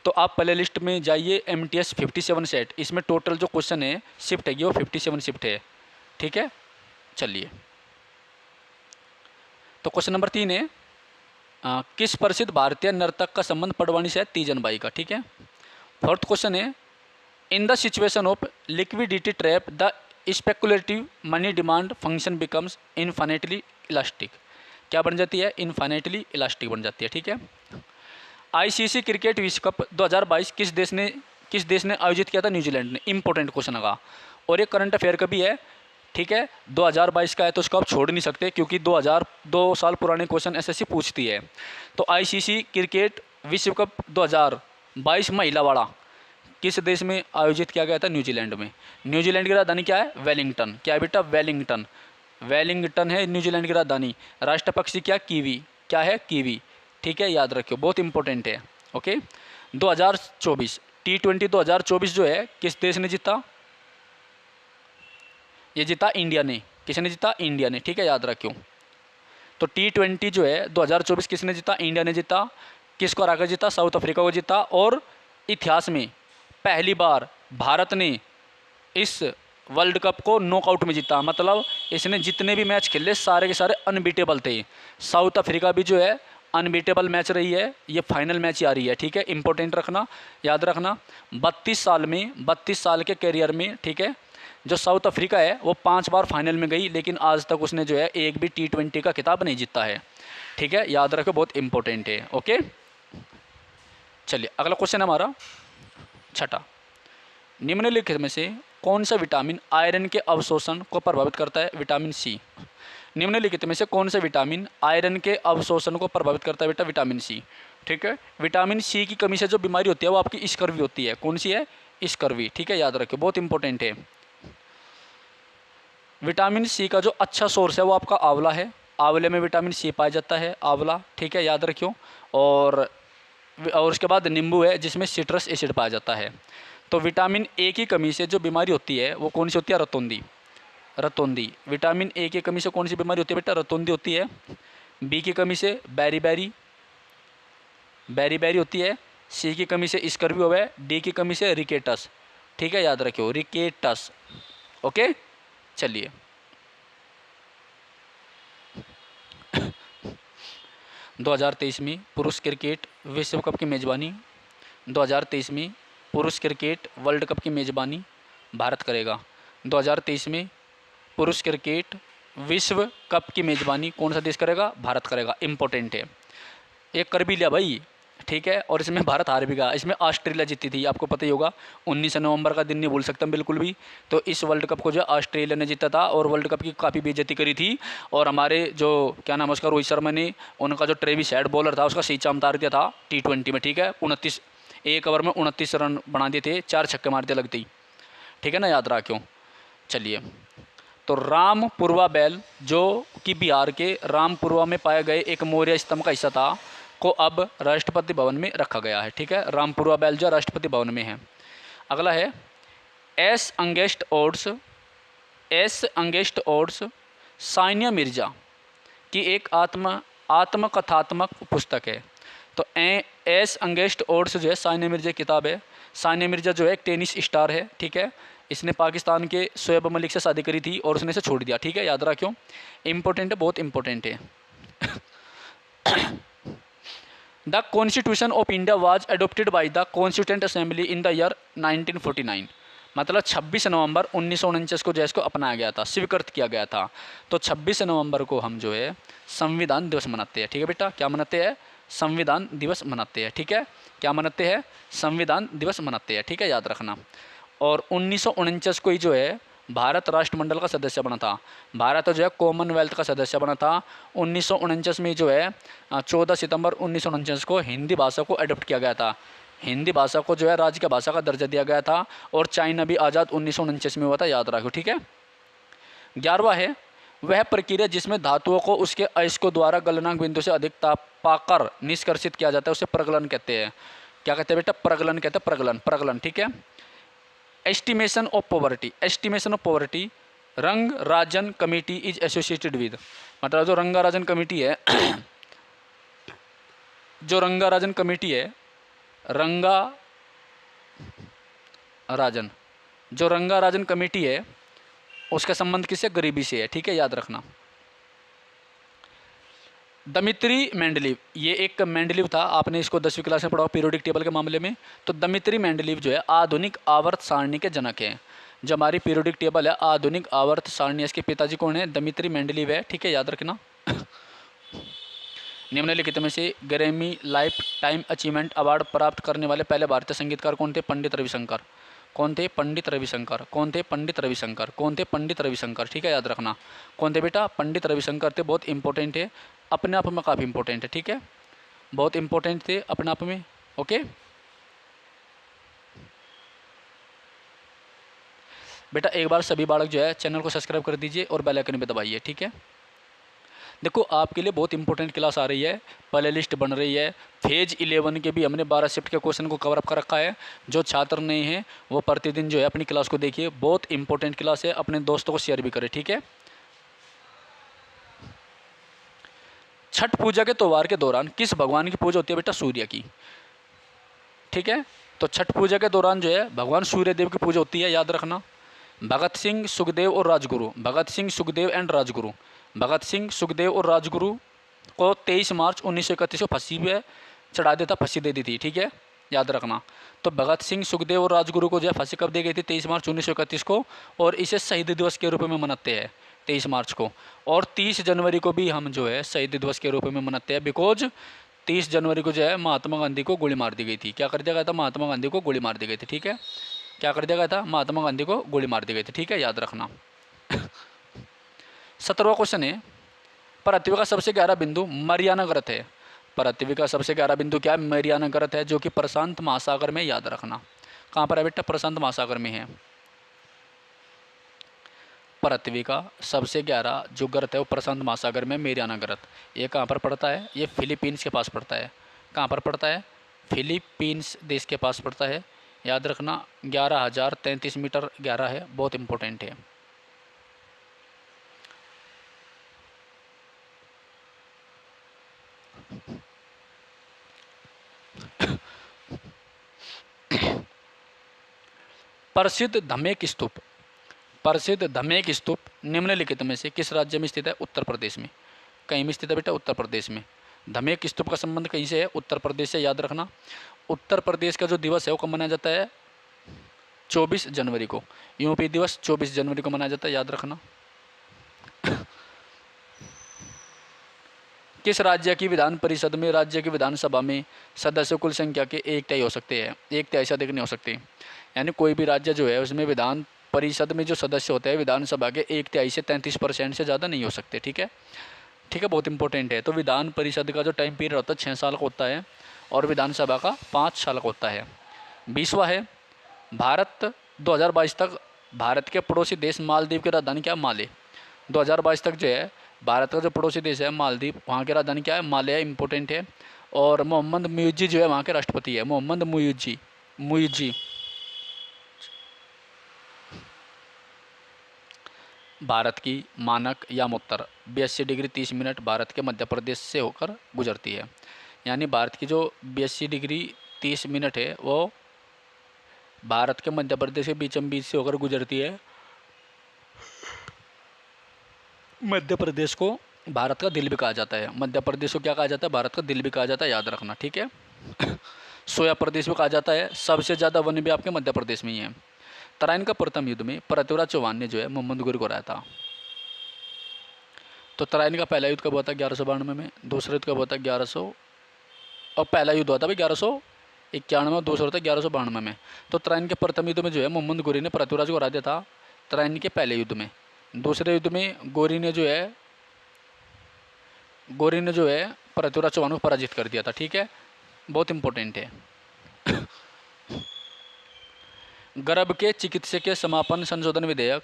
तो आप प्ले लिस्ट में जाइए, MTS 57 सेट, इसमें टोटल जो क्वेश्चन है शिफ्ट है वो 57 शिफ्ट है, ठीक है। चलिए, तो क्वेश्चन नंबर 3 है, किस प्रसिद्ध भारतीय नर्तक का संबंध पडवाणी से है? तीजन बाई का, ठीक है। फोर्थ क्वेश्चन है, in the situation of liquidity trap the speculative money demand function becomes infinitely elastic. क्या बन जाती है? इनफाइनेटली इलास्टिक बन जाती है, ठीक है। ICC क्रिकेट विश्व कप 2022 किस देश ने आयोजित किया था? न्यूजीलैंड ने। इंपॉर्टेंट क्वेश्चन होगा और ये करंट अफेयर का भी है, ठीक है। 2022 का है तो उसको आप छोड़ नहीं सकते, क्योंकि 2 साल पुराने क्वेश्चन एसएससी पूछती है। तो ICC क्रिकेट विश्व कप 2022 महिला वाला किस देश में आयोजित किया गया था? न्यूजीलैंड में। न्यूजीलैंड की राजधानी क्या है? वेलिंगटन। क्या है बेटा? वेलिंगटन। वेलिंगटन है न्यूजीलैंड की राजधानी। राष्ट्र पक्षी क्या? कीवी। क्या है? कीवी, ठीक है, याद रखियो, बहुत इंपॉर्टेंट है। ओके, 2024 T20 2024 जो है किस देश ने जीता? ये जीता इंडिया ने। किसने जीता? इंडिया ने, ठीक है, याद रखियो। तो T20 जो है 2024 किसने जीता? इंडिया ने जीता। किसको हराकर जीता? साउथ अफ्रीका को जीता। और इतिहास में पहली बार भारत ने इस वर्ल्ड कप को नॉकआउट में जीता, मतलब इसने जितने भी मैच खेले सारे के सारे अनबीटेबल थे। साउथ अफ्रीका भी जो है अनबीटेबल मैच रही है, ये फाइनल मैच ही आ रही है, ठीक है, इंपॉर्टेंट रखना, याद रखना। 32 साल के करियर में, ठीक है, जो साउथ अफ्रीका है वो 5 बार फाइनल में गई, लेकिन आज तक उसने जो है एक भी T20 का खिताब नहीं जीता है, ठीक है, याद रखो, बहुत इंपॉर्टेंट है। ओके, चलिए अगला क्वेश्चन है हमारा छठा, निम्नलिखित में से कौन सा विटामिन आयरन के अवशोषण को प्रभावित करता है? Vitamin C. निम्नलिखित में से कौन सा विटामिन आयरन के अवशोषण को प्रभावित करता है? बेटा विटामिन सी, ठीक है। विटामिन सी की कमी से जो बीमारी होती है वो आपकी स्कर्वी होती है। कौन सी है? स्कर्वी, ठीक है, याद रखिए, बहुत इंपॉर्टेंट है। विटामिन सी का जो अच्छा सोर्स है वो आपका आंवला है। आंवले में विटामिन सी पाया जाता है, आंवला, ठीक है, याद रखियो। और उसके बाद नींबू है जिसमें सिट्रस एसिड पाया जाता है। तो विटामिन ए की कमी से जो बीमारी होती है वो कौन सी होती है? रतौंधी। रतौंधी, विटामिन ए की कमी से कौन सी बीमारी होती है बेटा? रतौंधी होती है। बी की कमी से बैरी होती है। सी की कमी से स्कर्वी हो है। डी की कमी से रिकेटस, ठीक है, याद रखियो, रिकेटस। ओके, चलिए 2023 में पुरुष क्रिकेट विश्व कप की मेज़बानी 2023 में पुरुष क्रिकेट वर्ल्ड कप की मेज़बानी भारत करेगा? 2023 में पुरुष क्रिकेट विश्व कप की मेज़बानी कौन सा देश करेगा? भारत करेगा। इम्पोर्टेंट है, ये कर भी लिया भाई, ठीक है। और इसमें भारत हार भी गया, इसमें ऑस्ट्रेलिया जीती थी, आपको पता ही होगा। 19 नवंबर का दिन नहीं भूल सकता बिल्कुल भी। तो इस वर्ल्ड कप को जो है ऑस्ट्रेलिया ने जीता था और वर्ल्ड कप की काफ़ी बेइज्जती करी थी। और हमारे जो क्या नाम है उसका, रोहित शर्मा ने, उनका जो ट्रेविस हेड बॉलर था उसका सही चाम उतार दिया था T20 में, ठीक है। 29 एक ओवर में 29 रन बना दिए थे, 4 छक्के मार दिए लगते ही, ठीक है ना, याद रहा क्यों। चलिए, तो रामपुरवा बैल जो कि बिहार के रामपुरवा में पाए गए एक मौर्य स्तंभ का हिस्सा था, को अब राष्ट्रपति भवन में रखा गया है, ठीक है। रामपुरवा बैल जो राष्ट्रपति भवन में है। अगला है S against odds Sania Mirza की एक आत्मकथात्मक पुस्तक है। तो एस अंगेस्ट ओड्स जो है सानिया मिर्जा की किताब है। सानिया मिर्जा जो है एक टेनिस स्टार है, ठीक है। इसने पाकिस्तान के शोएब मलिक से शादी करी थी और उसने इसे छोड़ दिया, ठीक है, याद रहा क्यों। इंपॉर्टेंट है, बहुत इंपॉर्टेंट है। The constitution of India was adopted by the constituent assembly in the year 1949। मतलब 26 नवंबर 1949 को जो है इसको अपनाया गया था, स्वीकृत किया गया था। तो 26 नवंबर को हम जो है संविधान दिवस मनाते हैं, ठीक है बेटा। क्या मनाते हैं? संविधान दिवस मनाते हैं, ठीक है। क्या मनाते हैं? संविधान दिवस मनाते हैं, ठीक है, याद रखना। और 1949 को ही जो है भारत राष्ट्रमंडल का सदस्य बना था। भारत जो है कॉमनवेल्थ का सदस्य बना था 1949 में। जो है 14 सितंबर 1949 को हिंदी भाषा को अडॉप्ट किया गया था। हिंदी भाषा को जो है राज्य की भाषा का दर्जा दिया गया था। और चाइना भी आज़ाद 1949 में हुआ था, याद रखो, ठीक है। 11वां है वह प्रक्रिया जिसमें धातुओं को उसके अयस्कों द्वारा गलनांक बिंदु से अधिक ताप पाकर निष्कर्षित किया जाता है, उसे प्रगलन कहते हैं। क्या कहते हैं बेटा? प्रगलन कहते हैं, प्रगलन, ठीक है। एस्टिमेशन ऑफ पॉवर्टी रंग राजन कमेटी इज एसोसिएटेड विद, मतलब जो रंगाराजन कमेटी है रंगाराजन कमेटी है उसका संबंध किससे? गरीबी से है, ठीक है, याद रखना। दमित्री मेंडलीव, ये एक मेंडलीव था, आपने इसको 10वीं क्लास में पढ़ा पीरियोडिक टेबल के मामले में। तो दमित्री मेंडलीव जो है आधुनिक आवर्त सारणी के जनक हैं। जो हमारी पीरियोडिक टेबल है आधुनिक आवर्त सारणी, इसके पिताजी कौन है? दमित्री मेंडलीव है, ठीक है, याद रखना। निम्नलिखित में से Grammy life time achievement award प्राप्त करने वाले पहले भारतीय संगीतकार कौन थे? पंडित रविशंकर। कौन थे? पंडित रविशंकर। कौन थे? पंडित रविशंकर। कौन थे? पंडित रविशंकर, ठीक है, याद रखना। कौन थे बेटा? पंडित रविशंकर थे। बहुत इंपॉर्टेंट है, अपने आप में काफ़ी इंपॉर्टेंट है, ठीक है, बहुत इंपॉर्टेंट थे अपने आप में। ओके बेटा, एक बार सभी बालक जो है चैनल को सब्सक्राइब कर दीजिए और बेल आइकन पे दबाइए, ठीक है। देखो आपके लिए बहुत इंपॉर्टेंट क्लास आ रही है, प्ले लिस्ट बन रही है। फेज 11 के भी हमने 12 शिफ्ट के क्वेश्चन को कवर अप कर रखा है। जो छात्र नहीं हैं वो प्रतिदिन जो है अपनी क्लास को देखिए, बहुत इंपॉर्टेंट क्लास है। अपने दोस्तों को शेयर भी करें, ठीक है। छठ पूजा के त्यौहार के दौरान किस भगवान की पूजा होती है बेटा? सूर्य की, ठीक है। तो छठ पूजा के दौरान जो है भगवान सूर्य देव की पूजा होती है, याद रखना। भगत सिंह सुखदेव और राजगुरु, भगत सिंह सुखदेव एंड राजगुरु, भगत सिंह सुखदेव और राजगुरु को 23 मार्च 1931 को फांसी पे चढ़ा देता, फांसी दे दी थी, ठीक है, याद रखना। तो भगत सिंह सुखदेव और राजगुरु को जो है फांसी कब दी गई थी? 23 मार्च 1931 को। और इसे शहीद दिवस के रूप में मनाते हैं 23 मार्च को। और 30 जनवरी को भी हम जो है शहीद दिवस के रूप में मनाते हैं, बिकॉज 30 जनवरी को जो है महात्मा गांधी को गोली मार दी गई थी। क्या कर दिया गया था? महात्मा गांधी को गोली मार दी गई थी, ठीक है। क्या कर दिया गया था? महात्मा गांधी को गोली मार दी गई थी, ठीक है, याद रखना। 17वां क्वेश्चन है पृथ्वी का सबसे गहरा बिंदु मरियाना ग्रत है। पृथ्वी का सबसे गहरा बिंदु क्या है? मरियाना ग्रत है, जो कि प्रशांत महासागर में, याद रखना। कहाँ पर है बेटा? प्रशांत महासागर में है। पृथ्वी का सबसे गहरा जो गर्त है वो प्रशांत महासागर में, मरियाना ग्रत। ये कहाँ पर पड़ता है? ये फिलीपींस के पास पड़ता है। कहाँ पर पड़ता है? फिलीपींस देश के पास पड़ता है, याद रखना। 11,033 मीटर गहरा है, बहुत इंपॉर्टेंट है। प्रसिद्ध धमेक स्तूप निम्नलिखित में से किस राज्य में स्थित है? उत्तर प्रदेश में। कहीं में स्थित है बेटा? उत्तर प्रदेश में। धमेक स्तूप का संबंध कहीं से है? उत्तर प्रदेश से, याद रखना। उत्तर प्रदेश का जो दिवस है वो कब मनाया जाता है? 24 जनवरी को यूपी दिवस 24 जनवरी को मनाया जाता है, याद रखना। किस राज्य की विधान परिषद में राज्य की विधानसभा में सदस्य कुल संख्या के 1/3 हो सकते हैं, 1/3 से अधिक नहीं हो सकते। यानी कोई भी राज्य जो है उसमें विधान परिषद में जो सदस्य होते हैं विधानसभा के 1/3 से 33% से ज़्यादा नहीं हो सकते। ठीक है, ठीक है, बहुत इंपॉर्टेंट है। तो विधान परिषद का जो टाइम पीरियड होता है 6 साल का होता है और विधानसभा का 5 साल का होता है। 20वां है, भारत 2022 तक भारत के पड़ोसी देश मालदीव की राजधानी क्या है? माले। 2022 तक जो है भारत का जो पड़ोसी देश है मालदीव, वहाँ की राजधानी क्या है? माले है, इंपॉर्टेंट है। और मोहम्मद मुइज़्ज़ी जो है वहाँ के राष्ट्रपति है, मोहम्मद मुइज़्ज़ी। मुइज़्ज़ी भारत की मानक यामोत्तर 82 डिग्री 30 मिनट भारत के मध्य प्रदेश से होकर गुजरती है। यानी भारत की जो 82 डिग्री 30 मिनट है वो भारत के मध्य प्रदेश के बीचम बीच से होकर गुजरती है। मध्य प्रदेश को भारत का दिल भी कहा जाता है। मध्य प्रदेश को क्या कहा जाता है? भारत का दिल भी कहा जाता है, याद रखना। ठीक है। सोया प्रदेश भी कहा जाता है। सबसे ज़्यादा वन भी आपके मध्य प्रदेश में ही है। तराइन का प्रथम युद्ध में पृथ्वीराज चौहान ने जो है मोहम्मद गुरी को हराया था। तो तराइन का पहला युद्ध कब हुआ था? 1192 में। दूसरा युद्ध कब हुआ था? 1100 और पहला युद्ध हुआ था भाई 1191 और दूसरा होता है 1192 में। तो तराइन के प्रथम युद्ध में जो है मोहम्मद गोरी ने पृथ्वीराज को हरा दिया था तराइन के पहले युद्ध में। दूसरे युद्ध में गोरी ने जो है पृथ्वीराज चौहान को पराजित कर दिया था। ठीक है, बहुत इंपॉर्टेंट है। गर्भ के चिकित्सकीय समापन संशोधन विधेयक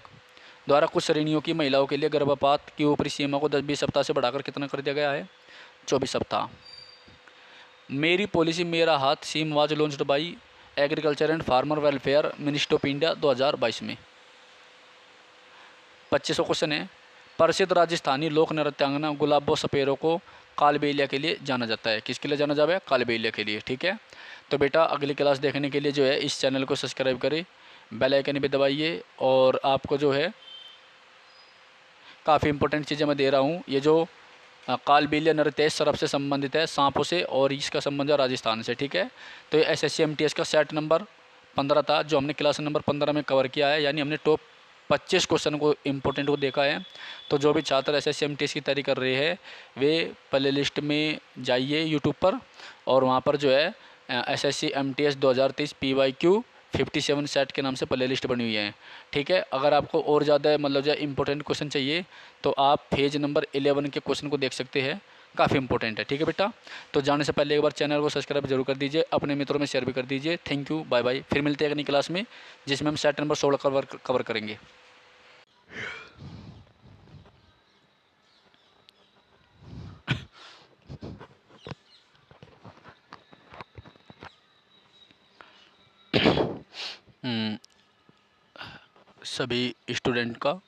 द्वारा कुछ श्रेणियों की महिलाओं के लिए गर्भपात की ऊपरी सीमा को 10-20 सप्ताह से बढ़ाकर कितना कर दिया गया है? 24 सप्ताह। मेरी पॉलिसी मेरा हाथ scheme was launched by agriculture and farmer welfare ministry of India 2022 में। 25वां क्वेश्चन है, प्रसिद्ध राजस्थानी लोक नृत्यांगना गुलाबो सपेरो को कालबेलिया के लिए जाना जाता है। किसके लिए जाना जाता है? कालबेलिया के लिए। ठीक है, तो बेटा अगली क्लास देखने के लिए जो है इस चैनल को सब्सक्राइब करें, बेल आइकन भी दबाइए। और आपको जो है काफ़ी इंपॉर्टेंट चीज़ें मैं दे रहा हूँ। ये जो कालबेलिया नृत्य सर्प से संबंधित है, सांपों से, और इसका संबंध है राजस्थान से। ठीक है, तो ये SSC MTS का सेट नंबर 15 था जो हमने क्लास नंबर 15 में कवर किया है। यानी हमने टॉप 25 क्वेश्चन को इंपॉर्टेंट को देखा है। तो जो भी छात्र SSC MTS की तैयारी कर रहे हैं वे प्ले लिस्ट में जाइए यूट्यूब पर, और वहाँ पर जो है SSC MTS 2023 PYQ 57 सेट के नाम से प्ले लिस्ट बनी हुई है। ठीक है, अगर आपको और ज़्यादा मतलब जो इंपॉर्टेंट क्वेश्चन चाहिए तो आप पेज नंबर 11 के क्वेश्चन को देख सकते हैं, काफ़ी इंपॉर्टेंट है। ठीक है बेटा, तो जाने से पहले एक बार चैनल को सब्सक्राइब जरूर कर दीजिए, अपने मित्रों में शेयर भी कर दीजिए। Thank you, bye bye. फिर मिलते हैं अगली क्लास में जिसमें हम सेट नंबर 16 कवर करेंगे। सभी स्टूडेंट का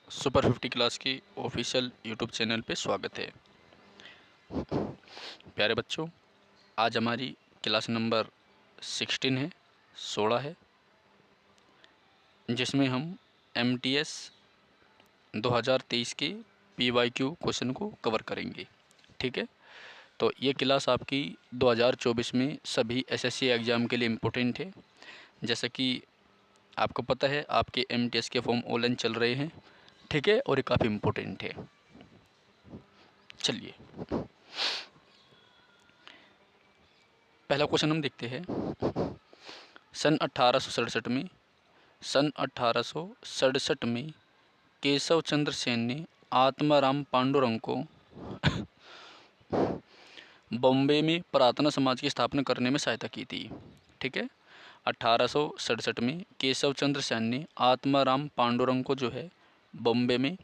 सुपर 50 क्लास की ऑफिशियल यूट्यूब चैनल पे स्वागत है। प्यारे बच्चों, आज हमारी क्लास नंबर 16 है, 16 है, जिसमें हम MTS 2023 के PYQ क्वेश्चन को कवर करेंगे। ठीक है, तो ये क्लास आपकी 2024 में सभी SSC एग्ज़ाम के लिए इम्पोर्टेंट है। जैसा कि आपको पता है आपके MTS के फॉर्म ऑनलाइन चल रहे हैं। ठीक है, और ये काफ़ी इम्पोर्टेंट है। चलिए पहला क्वेश्चन हम देखते हैं। सन 1867 में केशव चंद्र सेन ने आत्माराम पांडुरंग को बॉम्बे में प्रार्थना समाज की स्थापना करने में सहायता की थी। ठीक है, 1867 में केशव चंद्र सेन ने आत्माराम पांडुरंग को जो है बॉम्बे में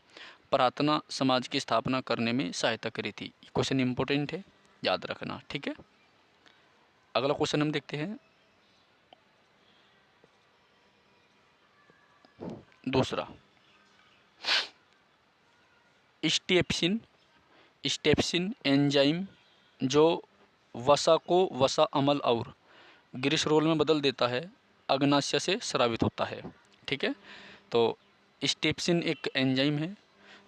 प्रार्थना समाज की स्थापना करने में सहायता करी थी। क्वेश्चन इंपॉर्टेंट है, याद रखना। ठीक है, अगला क्वेश्चन हम देखते हैं। दूसरा, स्टेप्सिन एंजाइम जो वसा को वसा अम्ल और ग्लिसरॉल में बदल देता है अग्नाशय से स्रावित होता है। ठीक है, तो स्टेप्सिन एक एंजाइम है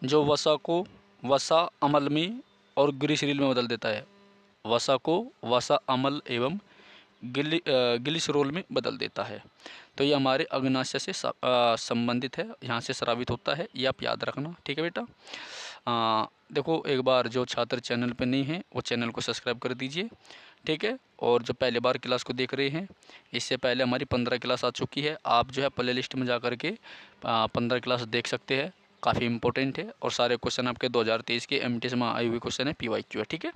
जो वसा को वसा अम्ल में और ग्लिसरॉल में बदल देता है। वसा को वसा अम्ल एवं ग्लिसरोल में बदल देता है। तो ये हमारे अग्नाशय से संबंधित है, यहाँ से स्रावित होता है, ये आप याद रखना। ठीक है बेटा। देखो, एक बार जो छात्र चैनल पे नहीं है वो चैनल को सब्सक्राइब कर दीजिए। ठीक है। और जो पहले बार क्लास को देख रहे हैं, इससे पहले हमारी 15 क्लास आ चुकी है, आप जो है प्ले लिस्ट में जा कर के 15 क्लास देख सकते हैं। काफ़ी इंपॉर्टेंट है और सारे क्वेश्चन आपके 2023 के MTS में आए हुए क्वेश्चन है, PYQ है। ठीक है।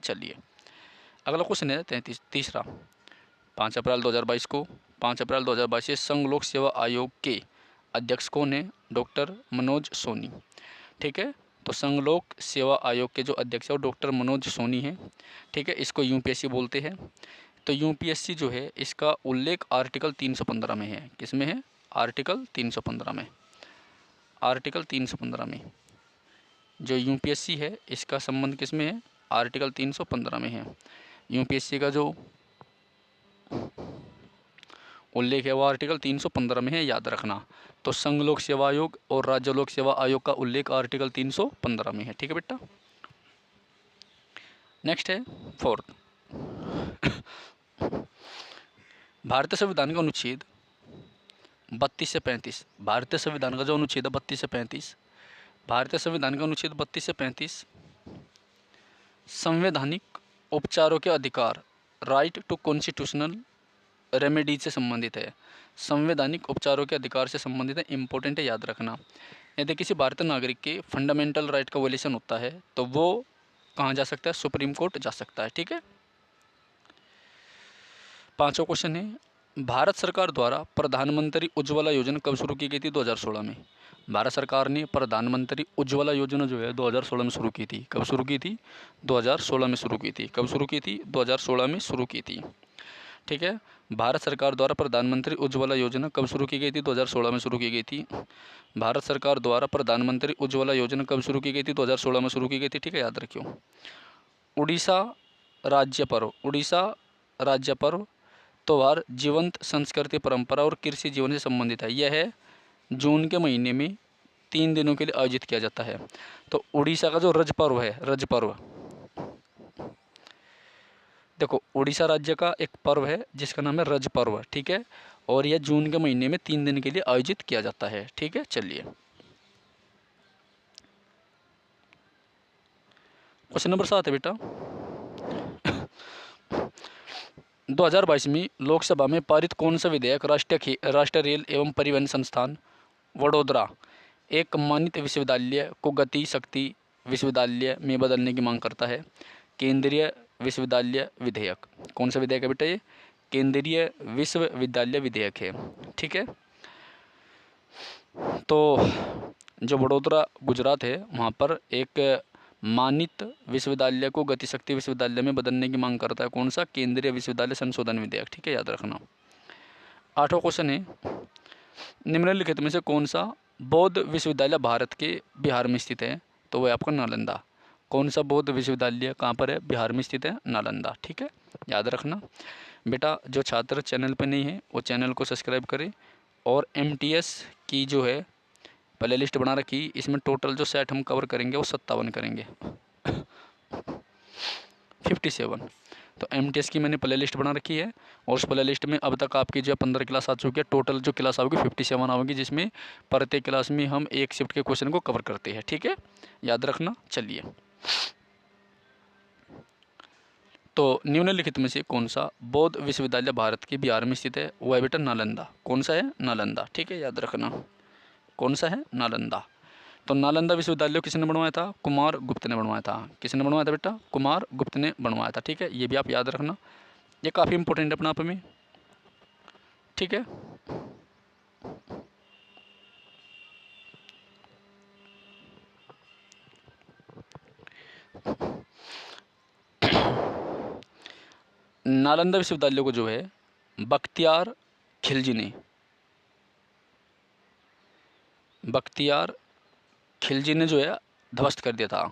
चलिए अगला क्वेश्चन है तीसरा। 5 अप्रैल 2022 को 5 अप्रैल 2022 से संघ लोक सेवा आयोग के अध्यक्ष कौन है? डॉक्टर मनोज सोनी। ठीक है। तो संघ लोक सेवा आयोग के जो अध्यक्ष है वो डॉक्टर मनोज सोनी हैं। ठीक है। इसको UPSC बोलते हैं। तो UPSC जो है इसका उल्लेख आर्टिकल 315 में है। किस में है? आर्टिकल 315 में। आर्टिकल 315 में जो UPSC है इसका संबंध किस में है? आर्टिकल 315 में है। UPSC का जो उल्लेख है वो आर्टिकल 315 में है, याद रखना। तो संघ लोक सेवा आयोग और राज्य लोक सेवा आयोग का उल्लेख आर्टिकल 315 में है। ठीक है बेटा। नेक्स्ट है फोर्थ। भारतीय संविधान का अनुच्छेद 32 से 35। भारतीय संविधान का जो अनुच्छेद है 32 से 35, भारतीय संविधान का अनुच्छेद 32 से 35 संवैधानिक उपचारों के अधिकार, राइट टू कॉन्स्टिट्यूशनल रेमेडीज से संबंधित है। संवैधानिक उपचारों के अधिकार से संबंधित है, इंपॉर्टेंट है, याद रखना। यदि किसी भारतीय नागरिक के फंडामेंटल राइट का वोलेशन होता है तो वो कहाँ जा सकता है? सुप्रीम कोर्ट जा सकता है। ठीक है। पांचवा क्वेश्चन है, भारत सरकार द्वारा प्रधानमंत्री उज्ज्वला योजना कब शुरू की गई थी? 2016 में। भारत सरकार ने प्रधानमंत्री उज्ज्वला योजना जो है 2016 में शुरू की थी। कब शुरू की थी? 2016 में शुरू की थी। कब शुरू की थी? 2016 में शुरू की थी। ठीक है। भारत सरकार द्वारा प्रधानमंत्री उज्ज्वला योजना कब शुरू की गई थी? 2016 में शुरू की गई थी। भारत सरकार द्वारा प्रधानमंत्री उज्ज्वला योजना कब शुरू की गई थी? 2016 में शुरू की गई थी। ठीक है, याद रखियो। उड़ीसा राज्य पर्व, उड़ीसा राज्य पर्व त्यौहार जीवंत संस्कृति, परंपरा और कृषि जीवन से संबंधित है। यह है जून के महीने में 3 दिनों के लिए आयोजित किया जाता है। तो उड़ीसा का जो रज पर्व है, रज पर्व, देखो उड़ीसा राज्य का एक पर्व है जिसका नाम है रज पर्व। ठीक है। और यह जून के महीने में 3 दिन के लिए आयोजित किया जाता है। ठीक है। चलिए क्वेश्चन नंबर 7 है बेटा। 2022 में लोकसभा में पारित कौन सा विधेयक राष्ट्रीय रेल एवं परिवहन संस्थान वडोदरा एक सम्मानित विश्वविद्यालय को गति शक्ति विश्वविद्यालय में बदलने की मांग करता है? केंद्रीय विश्वविद्यालय विधेयक। कौन सा विधेयक है बेटा? ये केंद्रीय विश्वविद्यालय विधेयक है। ठीक है। तो जो वडोदरा गुजरात है वहाँ पर एक मानित विश्वविद्यालय को गतिशक्ति विश्वविद्यालय में बदलने की मांग करता है। कौन सा? केंद्रीय विश्वविद्यालय संशोधन विधेयक। ठीक है, याद रखना। 8वां क्वेश्चन है, निम्नलिखित में से कौन सा बौद्ध विश्वविद्यालय भारत के बिहार में स्थित है? तो वह आपका नालंदा। कौन सा बौद्ध विश्वविद्यालय कहाँ पर है? बिहार में स्थित है, नालंदा। ठीक है, याद रखना बेटा। जो छात्र चैनल पर नहीं है वो चैनल को सब्सक्राइब करें। और MTS की जो है प्ले लिस्ट बना रखी, इसमें टोटल जो सेट हम कवर करेंगे वो 57 करेंगे 57। तो MTS की मैंने प्ले लिस्ट बना रखी है और उस प्ले लिस्ट में अब तक आपकी जो 15 क्लास आ चुकी है। टोटल जो क्लास आओगी 57 आओगी, जिसमें प्रत्येक क्लास में हम एक शिफ्ट के क्वेश्चन को कवर करते हैं। ठीक है, याद रखना। चलिए, तो निम्नलिखित में से कौन सा बौद्ध विश्वविद्यालय भारत के बिहार में स्थित है? वो है बेटा नालंदा। कौन सा है? नालंदा। ठीक है, याद रखना। कौन सा है? नालंदा। तो नालंदा विश्वविद्यालय किसने बनवाया था? कुमार गुप्त ने बनवाया था। किसने बनवाया था बेटा? कुमार गुप्त ने बनवाया था। ठीक है, ये भी आप याद रखना, ये काफ़ी इंपॉर्टेंट है अपने आप में। ठीक है, नालंदा विश्वविद्यालय को जो है बख्तियार खिलजी ने जो है ध्वस्त कर दिया था।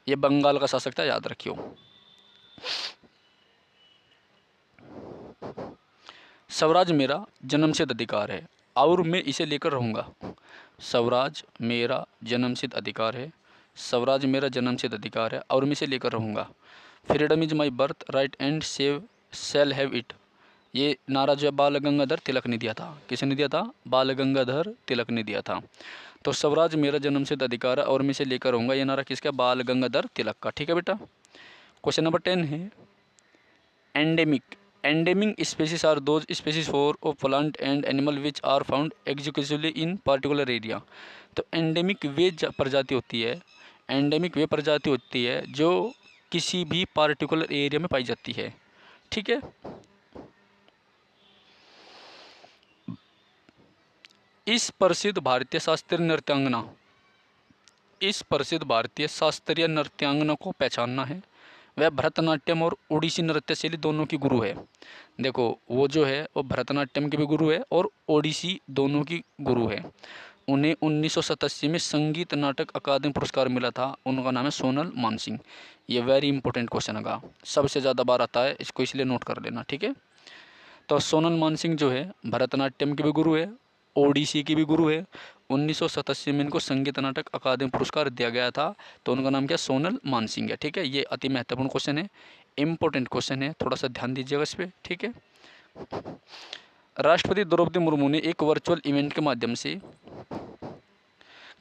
ये बंगाल का शासक था, याद रखियो। स्वराज मेरा जन्मसिद्ध अधिकार है और मैं इसे लेकर रहूँगा। स्वराज मेरा जन्मसिद्ध अधिकार है, स्वराज मेरा जन्मसिद्ध अधिकार है और मैं इसे लेकर रहूँगा। Freedom is my birth right and save shall have it, ये नारा जो है बाल गंगाधर तिलक ने दिया था। किसने दिया था? बाल गंगाधर तिलक ने दिया था। तो स्वराज मेरा जन्मसिद्ध अधिकार है और मैं इसे लेकर रहूँगा, ये नारा किसका? बाल गंगाधर तिलक का। ठीक है बेटा। क्वेश्चन नंबर 10 है endemic. Endemic species are those species for of plant and animal which are found exclusively in particular area. तो एंडेमिक वे प्रजाति होती है, एंडेमिक वे प्रजाति होती है जो किसी भी पार्टिकुलर एरिया में पाई जाती है। ठीक है। इस प्रसिद्ध भारतीय शास्त्रीय नृत्यांगना, इस प्रसिद्ध भारतीय शास्त्रीय नृत्यांगना को पहचानना है। वह भरतनाट्यम और ओडिसी नृत्य शैली दोनों की गुरु है। देखो वो जो है वो भरतनाट्यम की भी गुरु है और ओडिसी दोनों की गुरु है। उन्हें 1987 में संगीत नाटक अकादमी पुरस्कार मिला था। उनका नाम है सोनल मानसिंह। ये वेरी इंपॉर्टेंट क्वेश्चन है, सबसे ज़्यादा बार आता है, इसको इसलिए नोट कर लेना। ठीक है। तो सोनल मानसिंह जो है भरतनाट्यम की भी गुरु है, ओडिसी की भी गुरु है। 1987 में इनको संगीत नाटक अकादमी पुरस्कार दिया गया था। तो उनका नाम क्या? सोनल मानसिंह है। ठीक है। ये अति महत्वपूर्ण क्वेश्चन है, इंपॉर्टेंट क्वेश्चन है, थोड़ा सा ध्यान दीजिएगा इस पर। ठीक है। राष्ट्रपति द्रौपदी मुर्मू ने एक वर्चुअल इवेंट के माध्यम से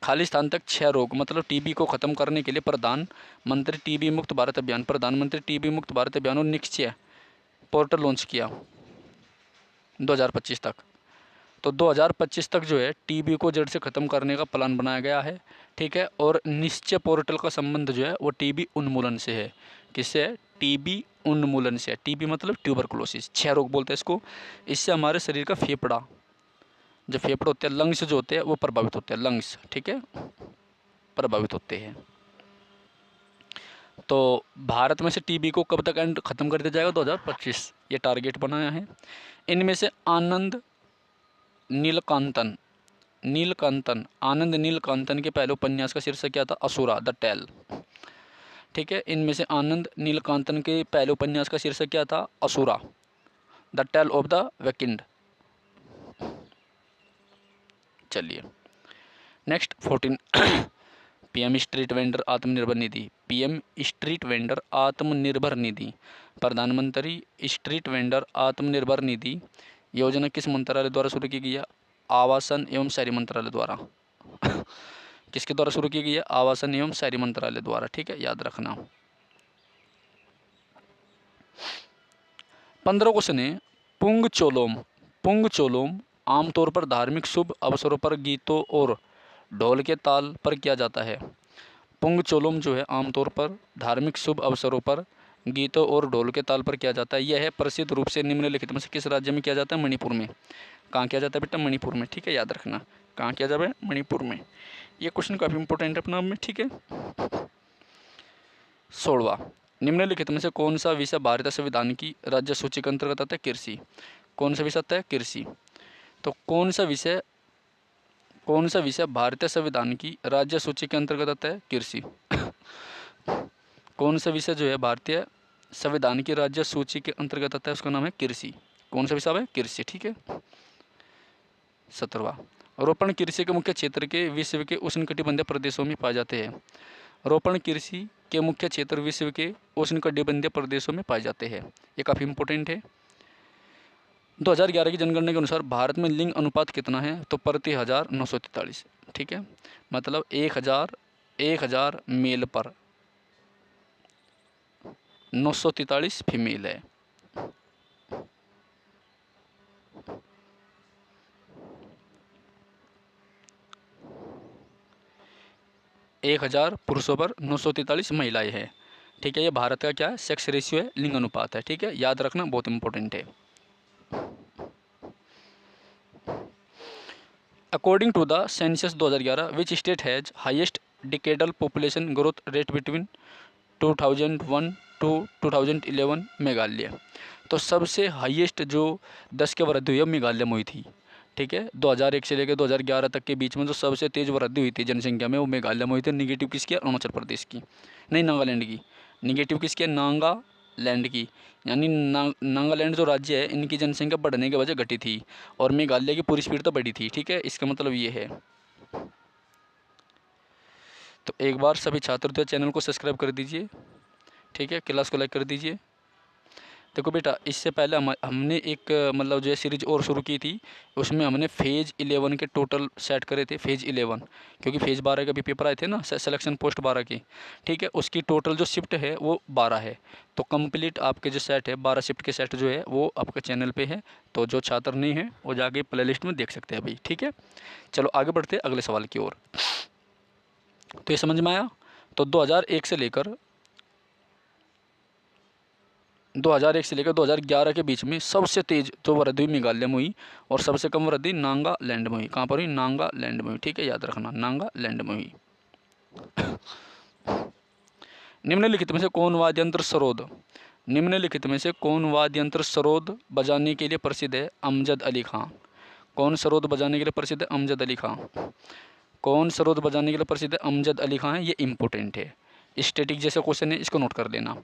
खाली स्थान तक क्षय रोग मतलब टीबी को खत्म करने के लिए प्रधानमंत्री टीबी मुक्त भारत अभियान, प्रधानमंत्री टीबी मुक्त भारत अभियान और निश्चय पोर्टल लॉन्च किया 2025 तक। तो 2025 तक जो है टीबी को जड़ से ख़त्म करने का प्लान बनाया गया है। ठीक है। और निश्चय पोर्टल का संबंध जो है वो टीबी उन्मूलन से है। किससे है? टीबी उन्मूलन से है। टीबी मतलब ट्यूबरकुलोसिस, क्षय रोग बोलते हैं इसको। इससे हमारे शरीर का फेफड़ा, जो फेफड़े होते हैं, लंग्स जो होते हैं वो प्रभावित होते हैं, लंग्स। ठीक है, प्रभावित होते हैं। तो भारत में से टीबी को कब तक एंड ख़त्म कर दिया जाएगा? 2025, ये टारगेट बनाया है। इनमें से आनंद नीलकांतन, आनंद नीलकांतन के पहले उपन्यास का शीर्षक क्या था? Asura, the tale. ठीक है। इनमें से आनंद नीलकांतन के पहले उपन्यास का शीर्षक क्या था? Asura, the tale of the vanquished. चलिए next 14 PM street vendor Atmanirbhar Nidhi, PM street vendor Atmanirbhar Nidhi, प्रधानमंत्री स्ट्रीट वेंडर आत्मनिर्भर निधि योजना किस मंत्रालय द्वारा शुरू की गई है? आवासन एवं शहरी मंत्रालय द्वारा। किसके द्वारा शुरू की गई है? आवासन एवं शहरी मंत्रालय द्वारा। ठीक है, याद रखना। 15 क्वेश्चन है पुंग चोलोम। पुंग चोलोम आमतौर पर धार्मिक शुभ अवसरों पर गीतों और ढोल के ताल पर किया जाता है। पुंग चोलोम जो है आमतौर पर धार्मिक शुभ अवसरों पर गीतों और ढोल के ताल पर किया जाता है। यह है प्रसिद्ध रूप से निम्नलिखित में से किस राज्य में किया जाता है? मणिपुर में। कहाँ किया जाता है बेटा? मणिपुर में। ठीक है, याद रखना कहाँ किया जाए? मणिपुर में। ये क्वेश्चन काफ़ी इंपॉर्टेंट है अपना में। ठीक है। 16वां, निम्नलिखित में से कौन सा विषय भारतीय संविधान की राज्य सूची के अंतर्गत आता है? कृषि। कौन सा विषय आता है? कृषि। तो कौन सा विषय भारतीय संविधान की राज्य सूची के अंतर्गत आता है? कृषि। कौन सा विषय जो है भारतीय संविधान की राज्य सूची के अंतर्गत आता है? उसका नाम है कृषि। कौन सा विषय है? कृषि। ठीक है। 17वां, रोपण कृषि के मुख्य क्षेत्र के विश्व के उष्णकटिबंधीय प्रदेशों में पाए जाते हैं। रोपण कृषि के मुख्य क्षेत्र विश्व के उष्णकटिबंधीय प्रदेशों में पाए जाते हैं। ये काफ़ी इंपॉर्टेंट है। 2011 की जनगणना के अनुसार भारत में लिंग अनुपात कितना है? तो प्रति 1000 943। ठीक है, मतलब 1000 मेल पर 943 फीमेल है। 1000 पुरुषों पर 943 महिलाएं हैं। ठीक है, ये भारत का क्या है? सेक्स रेशियो है, लिंग अनुपात है। ठीक है, याद रखना, बहुत इंपॉर्टेंट है। According to the census 2011 which state has highest decadal population growth rate between 2001 to 2011? Meghalaya. तो सबसे हाईएस्ट जो 10 के वृद्धि हुई है मेघालय में हुई थी। ठीक है, 2001 से लेकर 2011 तक के बीच में जो सबसे तेज़ वृद्धि हुई थी जनसंख्या में वो मेघालय में हुई थी। निगेटिव किसकी है? अरुणाचल प्रदेश की, नहीं नागालैंड की। निगेटिव किसकी है? नागालैंड की। यानी नागालैंड जो राज्य है इनकी जनसंख्या बढ़ने के वजह घटी थी और मेघालय की पूरी स्पीड तो बढ़ी थी। ठीक है, इसका मतलब ये है। तो एक बार सभी छात्र तो चैनल को सब्सक्राइब कर दीजिए। ठीक है, क्लास को लाइक कर दीजिए। देखो बेटा, इससे पहले हमने एक मतलब जो है सीरीज और शुरू की थी, उसमें हमने फेज़ 11 के टोटल सेट करे थे, फेज़ 11, क्योंकि फेज़ 12 के भी पेपर आए थे ना, सिलेक्शन पोस्ट 12 की। ठीक है, उसकी टोटल जो शिफ्ट है वो 12 है। तो कंप्लीट आपके जो सेट है 12 शिफ्ट के सेट जो है वो आपके चैनल पे है। तो जो छात्र नहीं है वो जाके प्ले लिस्ट में देख सकते हैं अभी। ठीक है, चलो आगे बढ़ते हैं अगले सवाल की ओर। तो ये समझ में आया। तो 2001 से लेकर 2011 के बीच में सबसे तेज़ जो वृद्धि हुई मेघालय में हुई, और सबसे कम वृद्धि नागालैंड में हुई। कहाँ पर हुई? नागालैंड में हुई। ठीक है, याद रखना, नागालैंड में हुई। निम्नलिखित में से कौन वाद्य यंत्र सरोद निम्नलिखित में से कौन वाद्य यंत्र सरोद बजाने के लिए प्रसिद्ध है? अमजद अली खां। कौन सरोद बजाने के लिए प्रसिद्ध है? अमजद अली खां। कौन सरोद बजाने के लिए प्रसिद्ध है? अमजद अली खां है। ये इंपॉर्टेंट है, स्टैटिक जैसा क्वेश्चन है, इसको नोट कर लेना।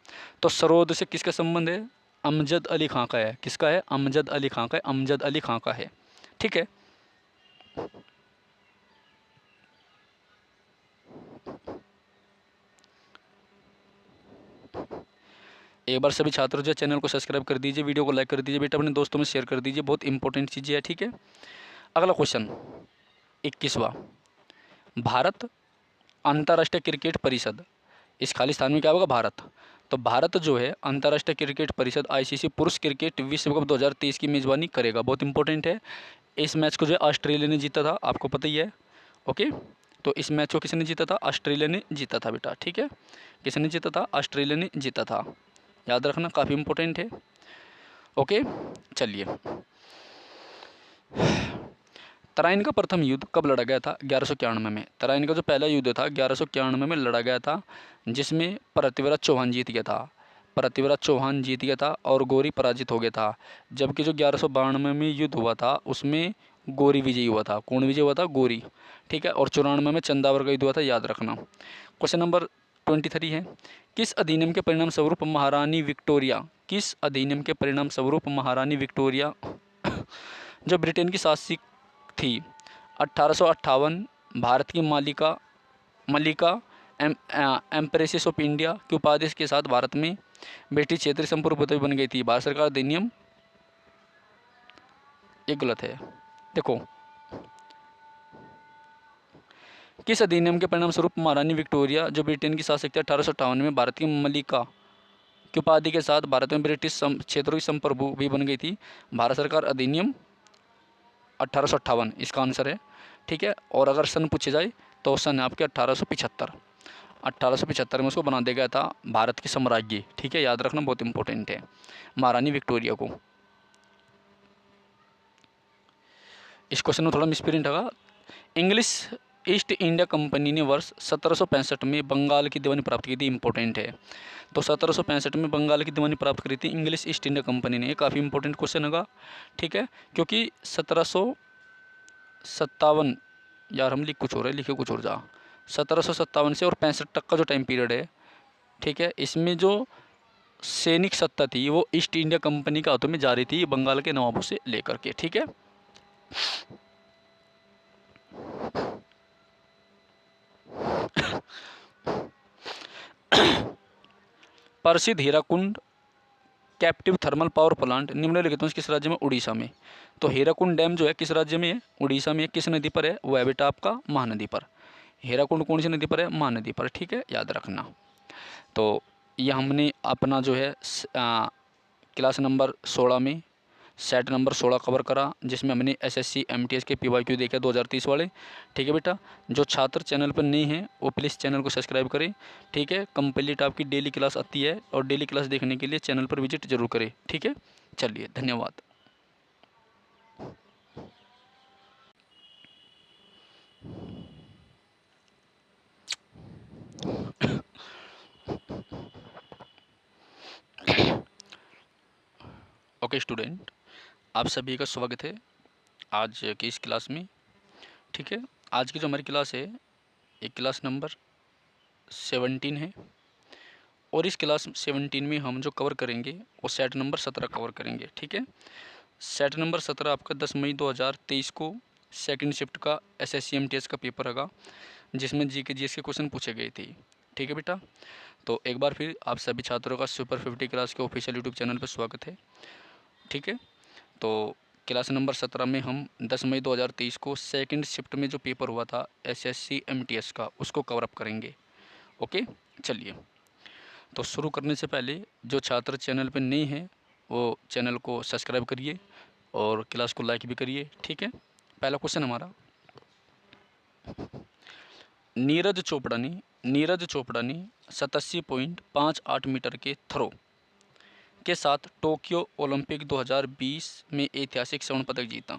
तो सरोद से किसका संबंध है? अमजद अली खां का है। किसका है? अमजद अली खां का है। अमजद अली खां का है। ठीक है, एक बार सभी छात्र जो है चैनल को सब्सक्राइब कर दीजिए, वीडियो को लाइक कर दीजिए बेटा, अपने दोस्तों में शेयर कर दीजिए, बहुत इंपॉर्टेंट चीज़ें है। ठीक है, अगला क्वेश्चन 21वां, भारत अंतर्राष्ट्रीय क्रिकेट परिषद, इस खाली स्थान में क्या होगा? भारत। तो भारत जो है अंतर्राष्ट्रीय क्रिकेट परिषद आईसीसी पुरुष क्रिकेट विश्व कप 2023 की मेज़बानी करेगा। बहुत इंपॉर्टेंट है। इस मैच को जो है ऑस्ट्रेलिया ने जीता था, आपको पता ही है। ओके, तो इस मैच को किसने जीता था? ऑस्ट्रेलिया ने जीता था बेटा। ठीक है, किसने जीता था? ऑस्ट्रेलिया ने जीता था, याद रखना, काफ़ी इंपॉर्टेंट है। ओके, चलिए, तराइन का प्रथम युद्ध कब लड़ा गया था? 1191 में। तराइन का जो पहला युद्ध था 1191 में लड़ा गया था, जिसमें पृथ्वीराज चौहान जीत गया था। पृथ्वीराज चौहान जीत गया था और गौरी पराजित हो गया था। जबकि जो 1192 में युद्ध हुआ था उसमें गौरी विजयी हुआ था। कौन विजयी हुआ था? गौरी। ठीक है, और 94 में चंदावर का युद्ध हुआ था, याद रखना। क्वेश्चन नंबर 23 है, किस अधिनियम के परिणाम स्वरूप महारानी विक्टोरिया किस अधिनियम के परिणाम स्वरूप महारानी विक्टोरिया जो ब्रिटेन की शासक थी 1858 भारत की मलिका एम्प्रेसिस ऑफ इंडिया की उपाधि के साथ भारत में ब्रिटिश क्षेत्रीय संप्रभुता बन गई थी? भारत सरकार अधिनियम, ये गलत है। देखो, किस अधिनियम के परिणाम स्वरूप महारानी विक्टोरिया जो ब्रिटेन की शासक थी 1858 में भारत की मलिका की उपाधि के साथ भारत में ब्रिटिश क्षेत्रों की संप्रभु भी बन गई थी? भारत सरकार अधिनियम 1858 इसका आंसर है। ठीक है, और अगर सन पूछे जाए तो सन है आपके 1875। 1875 में उसको बना दिया गया था भारत की साम्राज्य। ठीक है, याद रखना, बहुत इंपॉर्टेंट है महारानी विक्टोरिया को। इस क्वेश्चन में थोड़ा मिसप्रिंट होगा। इंग्लिश ईस्ट इंडिया कंपनी ने वर्ष 1765 में बंगाल की दीवानी प्राप्त की थी। इंपॉर्टेंट है। तो 1765 में बंगाल की दीवानी प्राप्त करी थी इंग्लिश ईस्ट इंडिया कंपनी ने। ये काफ़ी इंपॉर्टेंट क्वेश्चन होगा। ठीक है, क्योंकि 1757, यार हम लिख कुछ और है, लिखे कुछ और जा, 1757 से और 65 तक का जो टाइम पीरियड है, ठीक है, इसमें जो सैनिक सत्ता थी वो ईस्ट इंडिया कंपनी के हाथों में जा रही थी, बंगाल के नवाबों से लेकर के। ठीक है, प्रसिद्ध Hirakud captive thermal power plant निम्नलिखित में किस राज्य में? उड़ीसा में। तो हीराकुंड डैम जो है किस राज्य में है? उड़ीसा में। किस नदी पर है? वो है बेटा आपका महानदी पर। हीराकुंड कौन सी नदी पर है? महानदी पर। ठीक है, याद रखना। तो ये हमने अपना जो है क्लास नंबर 16 में सेट नंबर 16 कवर करा, जिसमें हमने एसएससी एमटीएस के पीवाईक्यू देखे 2030 वाले। ठीक है बेटा, जो छात्र चैनल पर नहीं हैं वो प्लीज़ चैनल को सब्सक्राइब करें। ठीक है, कंप्लीट आपकी डेली क्लास आती है और डेली क्लास देखने के लिए चैनल पर विजिट जरूर करें। ठीक है, चलिए, धन्यवाद। ओके स्टूडेंट, आप सभी का स्वागत है आज की इस क्लास में। ठीक है, आज की जो हमारी क्लास है ये क्लास नंबर 17 है, और इस क्लास 17 में हम जो कवर करेंगे वो सेट नंबर 17 कवर करेंगे। ठीक है, सेट नंबर 17 आपका 10 मई 2023 को सेकंड शिफ्ट का एसएससी एमटीएस का पेपर होगा, जिसमें जीके जीएस के क्वेश्चन पूछे गए थे। ठीक है बेटा, तो एक बार फिर आप सभी छात्रों का सुपर 50 क्लास के ऑफिशियल यूट्यूब चैनल पर स्वागत है। ठीक है, तो क्लास नंबर 17 में हम 10 मई 2023 को सेकंड शिफ्ट में जो पेपर हुआ था एसएससी एमटीएस का, उसको कवर अप करेंगे। ओके, चलिए। तो शुरू करने से पहले जो छात्र चैनल पर नए हैं वो चैनल को सब्सक्राइब करिए और क्लास को लाइक भी करिए। ठीक है, पहला क्वेश्चन हमारा, नीरज चोपड़ा ने 87.58 मीटर के थ्रो के साथ टोक्यो ओलंपिक 2020 में ऐतिहासिक स्वर्ण पदक जीता।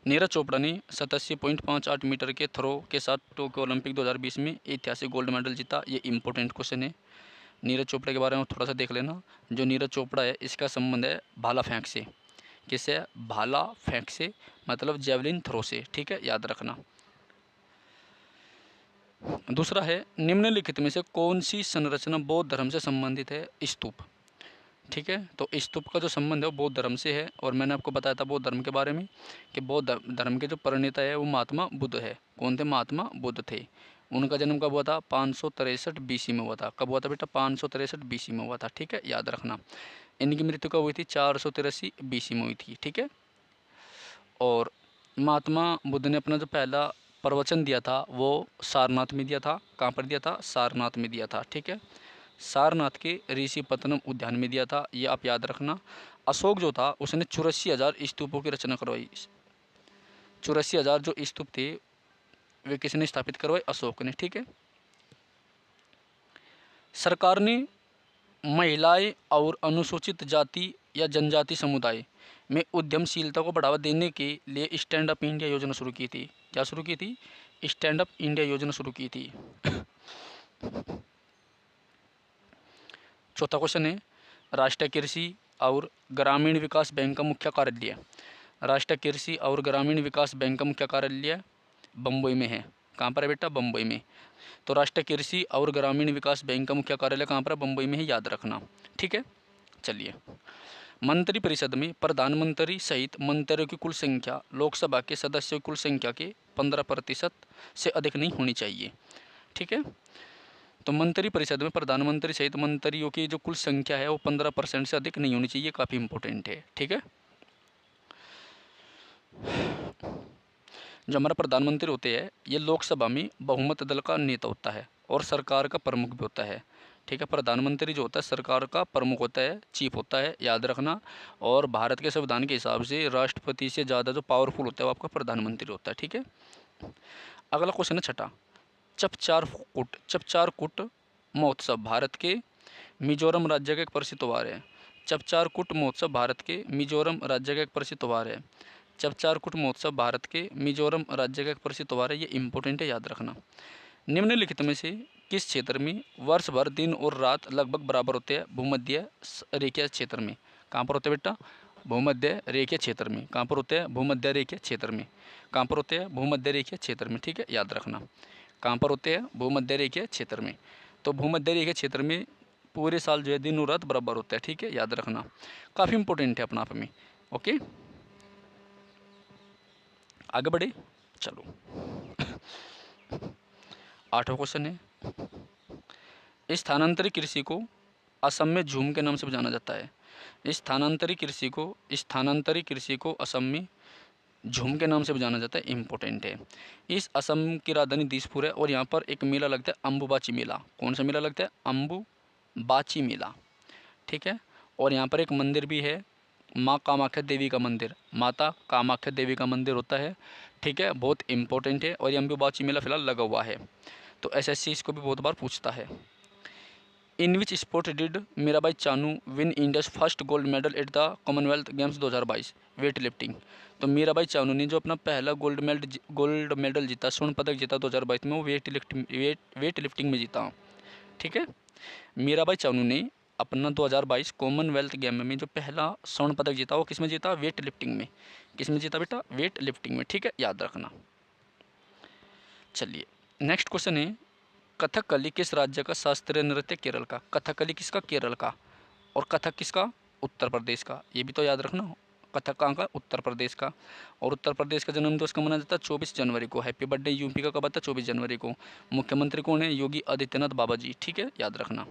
नीरज चोपड़ा ने 87.58 मीटर के थ्रो के साथ टोक्यो ओलंपिक 2020 में ऐतिहासिक गोल्ड मेडल जीता। ये इंपॉर्टेंट क्वेश्चन है। नीरज चोपड़ा के बारे में थोड़ा सा देख लेना। जो नीरज चोपड़ा है इसका संबंध है भाला फेंक से। किससे? भाला फेंक से, मतलब जेवलिन थ्रो से। ठीक है, याद रखना। दूसरा है, निम्नलिखित में से कौन सी संरचना बौद्ध धर्म से संबंधित है? स्तूप। ठीक है, तो स्तूप का जो संबंध है वो बौद्ध धर्म से है। और मैंने आपको बताया था बौद्ध धर्म के बारे में कि बौद्ध धर्म के जो प्रणेता है वो महात्मा बुद्ध है। कौन थे? महात्मा बुद्ध थे। उनका जन्म कब हुआ था? 563 बीसी में हुआ था। कब हुआ था बेटा? 563 बीसी में हुआ था। ठीक है, याद रखना। इनकी मृत्यु कब हुई थी? 483 बीसी में हुई थी। ठीक है, और महात्मा बुद्ध ने अपना जो पहला प्रवचन दिया था वो सारनाथ में दिया था। कहाँ पर दिया था? सारनाथ में दिया था। ठीक है, सारनाथ के ऋषिपत्तनम उद्यान में दिया था, ये आप याद रखना। अशोक जो था उसने 84,000 स्तूपों की रचना करवाई। 84,000 जो स्तूप थे वे किसने स्थापित करवाए? अशोक ने। ठीक है, सरकार ने महिलाएं और अनुसूचित जाति या जनजाति समुदाय में उद्यमशीलता को बढ़ावा देने के लिए स्टैंड अप इंडिया योजना शुरू की थी। क्या शुरू की थी? स्टैंड अप इंडिया योजना शुरू की थी। चौथा क्वेश्चन है, राष्ट्रीय कृषि और ग्रामीण विकास बैंक का मुख्य कार्यालय, राष्ट्रीय कृषि और ग्रामीण विकास बैंक का मुख्य कार्यालय बम्बई में है। कहाँ पर है बेटा? बम्बई में। तो राष्ट्रीय कृषि और ग्रामीण विकास बैंक का मुख्य कार्यालय कहाँ पर है? बम्बई में है, याद रखना। ठीक है, चलिए। मंत्रिपरिषद में प्रधानमंत्री सहित मंत्रियों की कुल संख्या लोकसभा के सदस्यों की कुल संख्या के 15% से अधिक नहीं होनी चाहिए। ठीक है, तो मंत्रिपरिषद में प्रधानमंत्री सहित मंत्रियों की जो कुल संख्या है वो 15% से अधिक नहीं होनी चाहिए। काफ़ी इंपॉर्टेंट है। ठीक है, जो हमारा प्रधानमंत्री होते हैं ये लोकसभा में बहुमत दल का नेता होता है और सरकार का प्रमुख भी होता है। ठीक है, प्रधानमंत्री जो होता है सरकार का प्रमुख होता है, चीफ होता है, याद रखना। और भारत के संविधान के हिसाब से राष्ट्रपति से ज़्यादा जो पावरफुल होता है वो आपका प्रधानमंत्री होता है। ठीक है, अगला क्वेश्चन है छठा, चपचार कूट महोत्सव भारत के मिजोरम राज्य का एक प्रसिद्ध त्यौहार है। चपचार कूट महोत्सव भारत के मिजोरम राज्य का एक प्रसिद्ध त्यौहार है। चपचार कूट महोत्सव भारत के मिजोरम राज्य का एक प्रसिद्ध त्यौहार है। ये इंपॉर्टेंट है, याद रखना। निम्नलिखित में से किस क्षेत्र में वर्ष भर दिन और रात लगभग बराबर होते हैं? भूमध्य रेखीय क्षेत्र में। कहाँ पर होते हैं बेटा? भूमध्य रेखीय क्षेत्र में। कहाँ पर होते हैं? भूमध्य रेखीय क्षेत्र में। कहाँ पर होते हैं? भूमध्य रेखीय क्षेत्र में। ठीक है, याद रखना। कहाँ पर होते हैं? भूमध्य रेखीय क्षेत्र में। तो भूमध्य रेखीय क्षेत्र में पूरे साल जो है दिन और रात बराबर होता है। ठीक है, याद रखना। काफ़ी इंपॉर्टेंट है अपना आप में। ओके, आगे बढ़े, चलो। आठवां क्वेश्चन है, स्थानांतरित कृषि को असम में झूम के नाम से जाना जाता है। स्थानांतरित कृषि को असम में झूम के नाम से जाना जाता है। इम्पोर्टेंट है। इस असम की राजधानी दिसपुर है और यहाँ पर एक मेला लगता है अम्बुबाची मेला। कौन सा मेला लगता है? अम्बुबाची मेला। ठीक है, और यहाँ पर एक मंदिर भी है, माँ कामाख्या देवी का मंदिर, माता कामाख्या देवी का मंदिर होता है। ठीक है, बहुत इंपॉर्टेंट है। और ये अम्बुबाची मेला फिलहाल लगा हुआ है, तो एसएससी इसको भी बहुत बार पूछता है। In which sport did Mirabai Chanu win India's first gold medal at the Commonwealth Games 2022? Weightlifting. तो मीराबाई चानू ने जो अपना पहला गोल्ड मेडल जीता, स्वर्ण पदक जीता 2022 में, वो वेट लिफ्टिंग में जीता। ठीक है, मीराबाई चानू ने अपना 2022 कॉमनवेल्थ गेम में जो पहला स्वर्ण पदक जीता वो किस में जीता? वेट लिफ्टिंग में। किस में जीता बेटा? वेट लिफ्टिंग में। ठीक है, याद रखना। चलिए, नेक्स्ट क्वेश्चन है, कथकली किस राज्य का शास्त्रीय नृत्य? केरल का। कथकली किसका? केरल का। और कथक किसका? उत्तर प्रदेश का। ये भी तो याद रखना। कथक कहाँ का? उत्तर प्रदेश का। और उत्तर प्रदेश का जन्म दिवस कब मनाया जाता है? 24 जनवरी को। हैप्पी बर्थडे यूपी का कब आता है? 24 जनवरी को। मुख्यमंत्री कौन है? योगी आदित्यनाथ बाबा जी, ठीक है, याद रखना।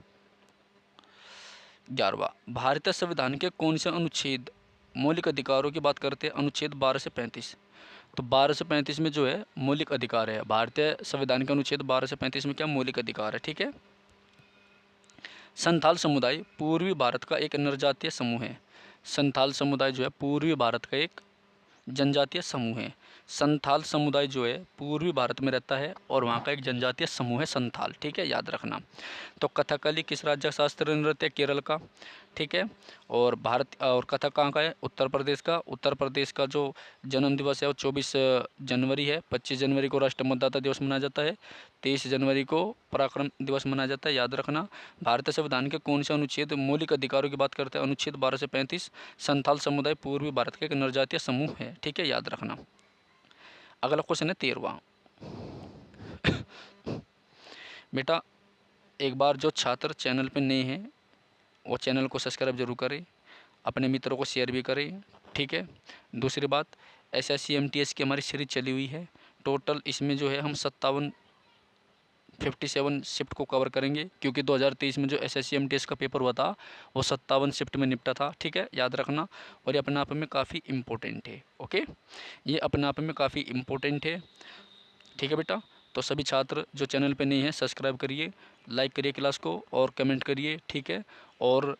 11वां, भारतीय संविधान के कौन से अनुच्छेद मौलिक अधिकारों की बात करते हैं? अनुच्छेद 12 से 35। तो 12 से 35 में जो है मौलिक अधिकार है। भारतीय संविधान के अनुच्छेद 12 से 35 में क्या मौलिक अधिकार है, ठीक है। संथाल समुदाय पूर्वी भारत का एक जनजातीय समूह है। संथाल समुदाय जो है पूर्वी भारत का एक जनजातीय समूह है। संथाल समुदाय जो है पूर्वी भारत में रहता है और वहाँ का एक जनजातीय समूह है संथाल, ठीक है, याद रखना। तो कथकली किस राज्य का शास्त्रीय नृत्य है? केरल का, ठीक है। और भारत और कथक कहाँ का है? उत्तर प्रदेश का। उत्तर प्रदेश का जो जन्म दिवस है वो 24 जनवरी है। 25 जनवरी को राष्ट्रीय मतदाता दिवस मनाया जाता है। 23 जनवरी को पराक्रम दिवस मनाया जाता है, याद रखना। भारतीय संविधान के कौन से अनुच्छेद मौलिक अधिकारों की बात करते हैं? अनुच्छेद 12 से 35। संथाल समुदाय पूर्वी भारत का एक जनजातीय समूह है, ठीक है, याद रखना। अगला क्वेश्चन है 13वां। बेटा एक बार जो छात्र चैनल पे नए हैं वो चैनल को सब्सक्राइब जरूर करें, अपने मित्रों को शेयर भी करें, ठीक है। दूसरी बात, SSC MTS की हमारी सीरीज चली हुई है। टोटल इसमें जो है हम 57 शिफ्ट को कवर करेंगे, क्योंकि 2023 में जो SSC MTS का पेपर हुआ था वो 57 शिफ्ट में निपटा था, ठीक है, याद रखना। और ये अपने आप में काफ़ी इम्पोर्टेंट है, ओके, ये अपने आप में काफ़ी इम्पोर्टेंट है, ठीक है बेटा। तो सभी छात्र जो चैनल पे नहीं है सब्सक्राइब करिए, लाइक करिए क्लास को और कमेंट करिए, ठीक है। और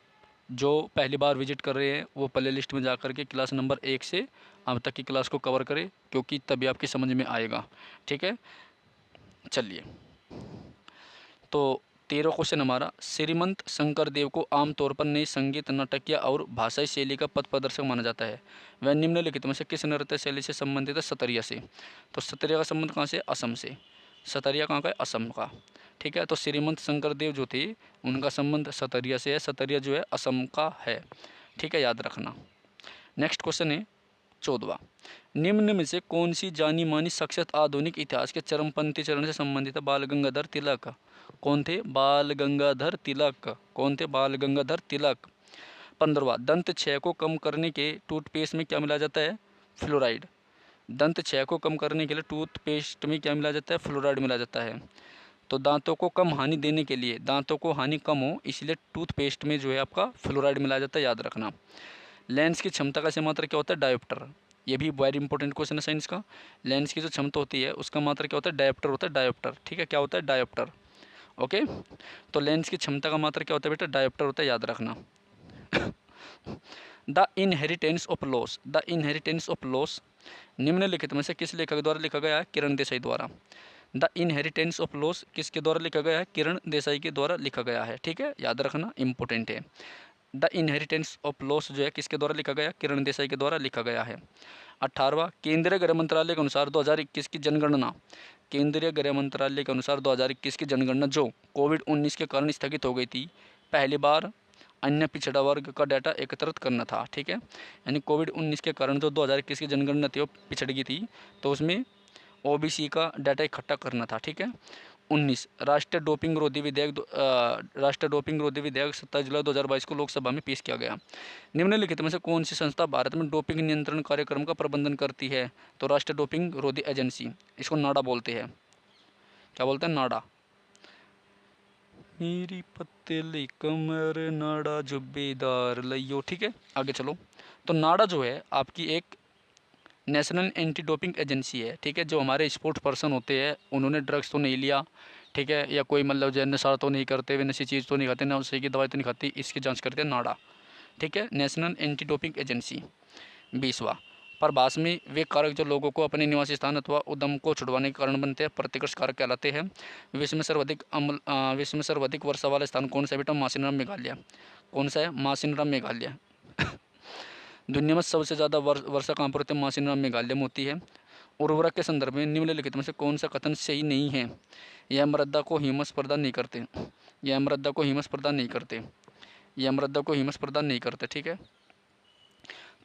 जो पहली बार विजिट कर रहे हैं वो प्ले लिस्ट में जा कर के क्लास नंबर 1 से अब तक की क्लास को कवर करें, क्योंकि तभी आपकी समझ में आएगा, ठीक है। चलिए, तो 13 क्वेश्चन हमारा, श्रीमंत शंकर देव को आमतौर पर नई संगीत, नाटकीय और भाषाई शैली का पथ प्रदर्शक माना जाता है। वह निम्नलिखित में से किस नृत्य शैली से संबंधित है? सतरिया से। तो सतरिया का संबंध कहाँ से? असम से। सतरिया कहाँ का है? असम का, ठीक है। तो श्रीमंत शंकर देव जो थे उनका संबंध सतरिया से है। सतरिया जो है असम का है, ठीक है, याद रखना। नेक्स्ट क्वेश्चन है 14वां, निम्न में से कौन सी जानी मानी शख्सियत आधुनिक इतिहास के चरमपंथी चरण से संबंधित है? बाल गंगाधर तिलक। कौन थे? बाल गंगाधर तिलक। कौन थे? बाल गंगाधर तिलक। 15वां, दंत क्षय को कम करने के टूथपेस्ट में क्या मिलाया जाता है? फ्लोराइड। दंत क्षय को कम करने के लिए टूथपेस्ट में क्या मिलाया जाता है? फ्लोराइड मिलाया जाता है। तो दांतों को कम हानि देने के लिए, दांतों को हानि कम हो इसलिए टूथपेस्ट में जो है आपका फ्लोराइड मिलाया जाता है, याद रखना। लेंस की क्षमता का मात्रा क्या होता है? डायोप्टर। ये भी वेरी इंपॉर्टेंट क्वेश्चन है साइंस का। लेंस की जो क्षमता होती है उसका मात्रा क्या होता है? डायोप्टर होता है, डायोप्टर, ठीक है, क्या होता है? Dioptre, okay. तो लेंस की क्षमता का मात्रा क्या होता है बेटा? डायोप्टर होता है, याद रखना। The inheritance of loss. The inheritance of loss निम्नलिखित में से किस लेखक द्वारा लिखा गया है? किरण देसाई द्वारा। द इनहेरिटेंस ऑफ लॉस किसके द्वारा लिखा गया है? किरण देसाई के द्वारा लिखा गया है, ठीक है, याद रखना, इंपॉर्टेंट है। द इनहेरिटेंस ऑफ लॉस जो है किसके द्वारा लिखा गया? किरण देसाई के द्वारा लिखा गया है। 18वां, केंद्रीय गृह मंत्रालय के अनुसार 2021 की जनगणना। केंद्रीय गृह मंत्रालय के अनुसार 2021 की जनगणना जो कोविड-19 के कारण स्थगित हो गई थी, पहली बार अन्य पिछड़ा वर्ग का डाटा एकत्रित करना था, ठीक है। यानी कोविड-19 के कारण जो 2021 की जनगणना थी वो पिछड़ गई थी, तो उसमें OBC का डाटा इकट्ठा करना था, ठीक है। 19, राष्ट्रीय डोपिंग विरोधी विधेयक राष्ट्रीय डोपिंग विरोधी विधेयक 27 जुलाई 2022 को लोकसभा में पेश किया गया। निम्नलिखित में से कौन सी संस्था भारत में डोपिंग नियंत्रण कार्यक्रम का प्रबंधन करती है? तो राष्ट्रीय डोपिंग विरोधी एजेंसी, इसको नाडा बोलते हैं। क्या बोलते हैं? नाडा। मेरी पतली कमर नाडा जुब्बेदार लइयो, ठीक है, आगे चलो। तो नाडा जो है आपकी एक नेशनल एंटी डोपिंग एजेंसी है, ठीक है। जो हमारे स्पोर्ट्स पर्सन होते हैं उन्होंने ड्रग्स तो नहीं लिया, ठीक है, या कोई मतलब जो नशा तो नहीं करते, वे नशी चीज़ तो नहीं खाते, ना उसी की दवाई तो नहीं खाती, इसकी जांच करते हैं नाडा, ठीक है, नेशनल एंटी डोपिंग एजेंसी। 20वां, प्रभास में वे कारक जो लोगों को अपने निवास स्थान अथवा उद्यम को छुड़वाने के कारण बनते हैं प्रतिकर्ष कारक कहलाते हैं। विश्व में सर्वाधिक वर्षा वाला स्थान कौन सा है बेटा? मासिनराम मेघालय। कौन सा है? मासिनराम मेघालय। दुनिया में सबसे ज़्यादा वर्षा कहाँ पर होती है? मासिनराम मेघालय में होती है। उर्वरक के संदर्भ में निम्नलिखित में से कौन सा कथन सही नहीं है? यह मृदा को ह्यूमस प्रदान नहीं करते। यह मृदा को ह्यूमस प्रदान नहीं करते। यह मृदा को ह्यूमस प्रदान नहीं करते, ठीक है।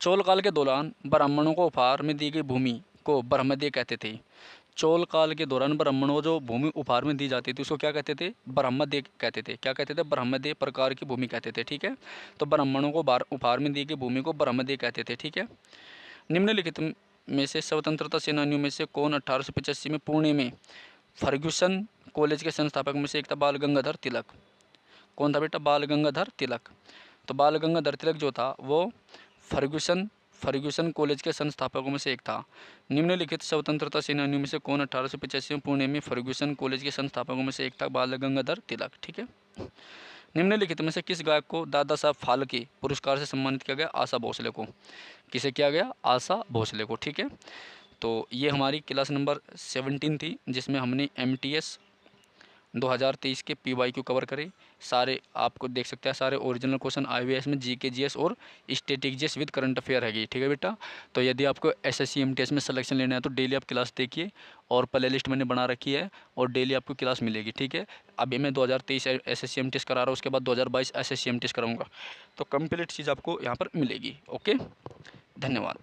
चोल काल के दौरान ब्राह्मणों को उपहार में दी गई भूमि को ब्रह्मदेय कहते थे। चोल काल के दौरान ब्राह्मणों को जो भूमि उपहार में दी जाती थी उसको क्या कहते थे? ब्रह्मदेय कहते थे। क्या कहते थे? ब्रह्मदेय प्रकार की भूमि कहते थे। ठीक है, तो ब्राह्मणों को उपहार में दी गई भूमि को ब्रह्मदेय कहते थे। ठीक है, निम्नलिखित में से स्वतंत्रता सेनानियों में से कौन 1885 में पुणे में फर्ग्यूसन कॉलेज के संस्थापक में से एक था? बाल गंगाधर तिलक। कौन था बेटा? बाल गंगाधर तिलक। तो बाल गंगाधर तिलक जो था वो फर्ग्यूसन फर्ग्यूसन कॉलेज के संस्थापकों में से एक था। निम्नलिखित स्वतंत्रता सेनानियों में से कौन 1885 में पुणे में फर्ग्यूसन कॉलेज के संस्थापकों में से एक था? बाल गंगाधर तिलक। ठीक है, निम्नलिखित में से किस गायक को दादा साहब फाल्के पुरस्कार से सम्मानित किया गया? आशा भोसले को। किसे किया गया? आशा भोसले को। ठीक है, तो ये हमारी क्लास नंबर 17 थी जिसमें हमने MTS 2023 के PYQ कवर करे। सारे आपको देख सकते हैं, सारे ओरिजिनल क्वेश्चन आए हुए हैं इसमें, GK GS और static GS with current affair है। ठीक है बेटा, तो यदि आपको SSC MTS में सिलेक्शन लेना है तो डेली आप क्लास देखिए, और प्ले लिस्ट मैंने बना रखी है और डेली आपको क्लास मिलेगी। ठीक है, अभी मैं 2023 SSC MTS करा रहा हूँ, उसके बाद 2022 SSC MTS कराऊँगा, तो कंप्लीट चीज़ आपको यहाँ पर मिलेगी। ओके, धन्यवाद।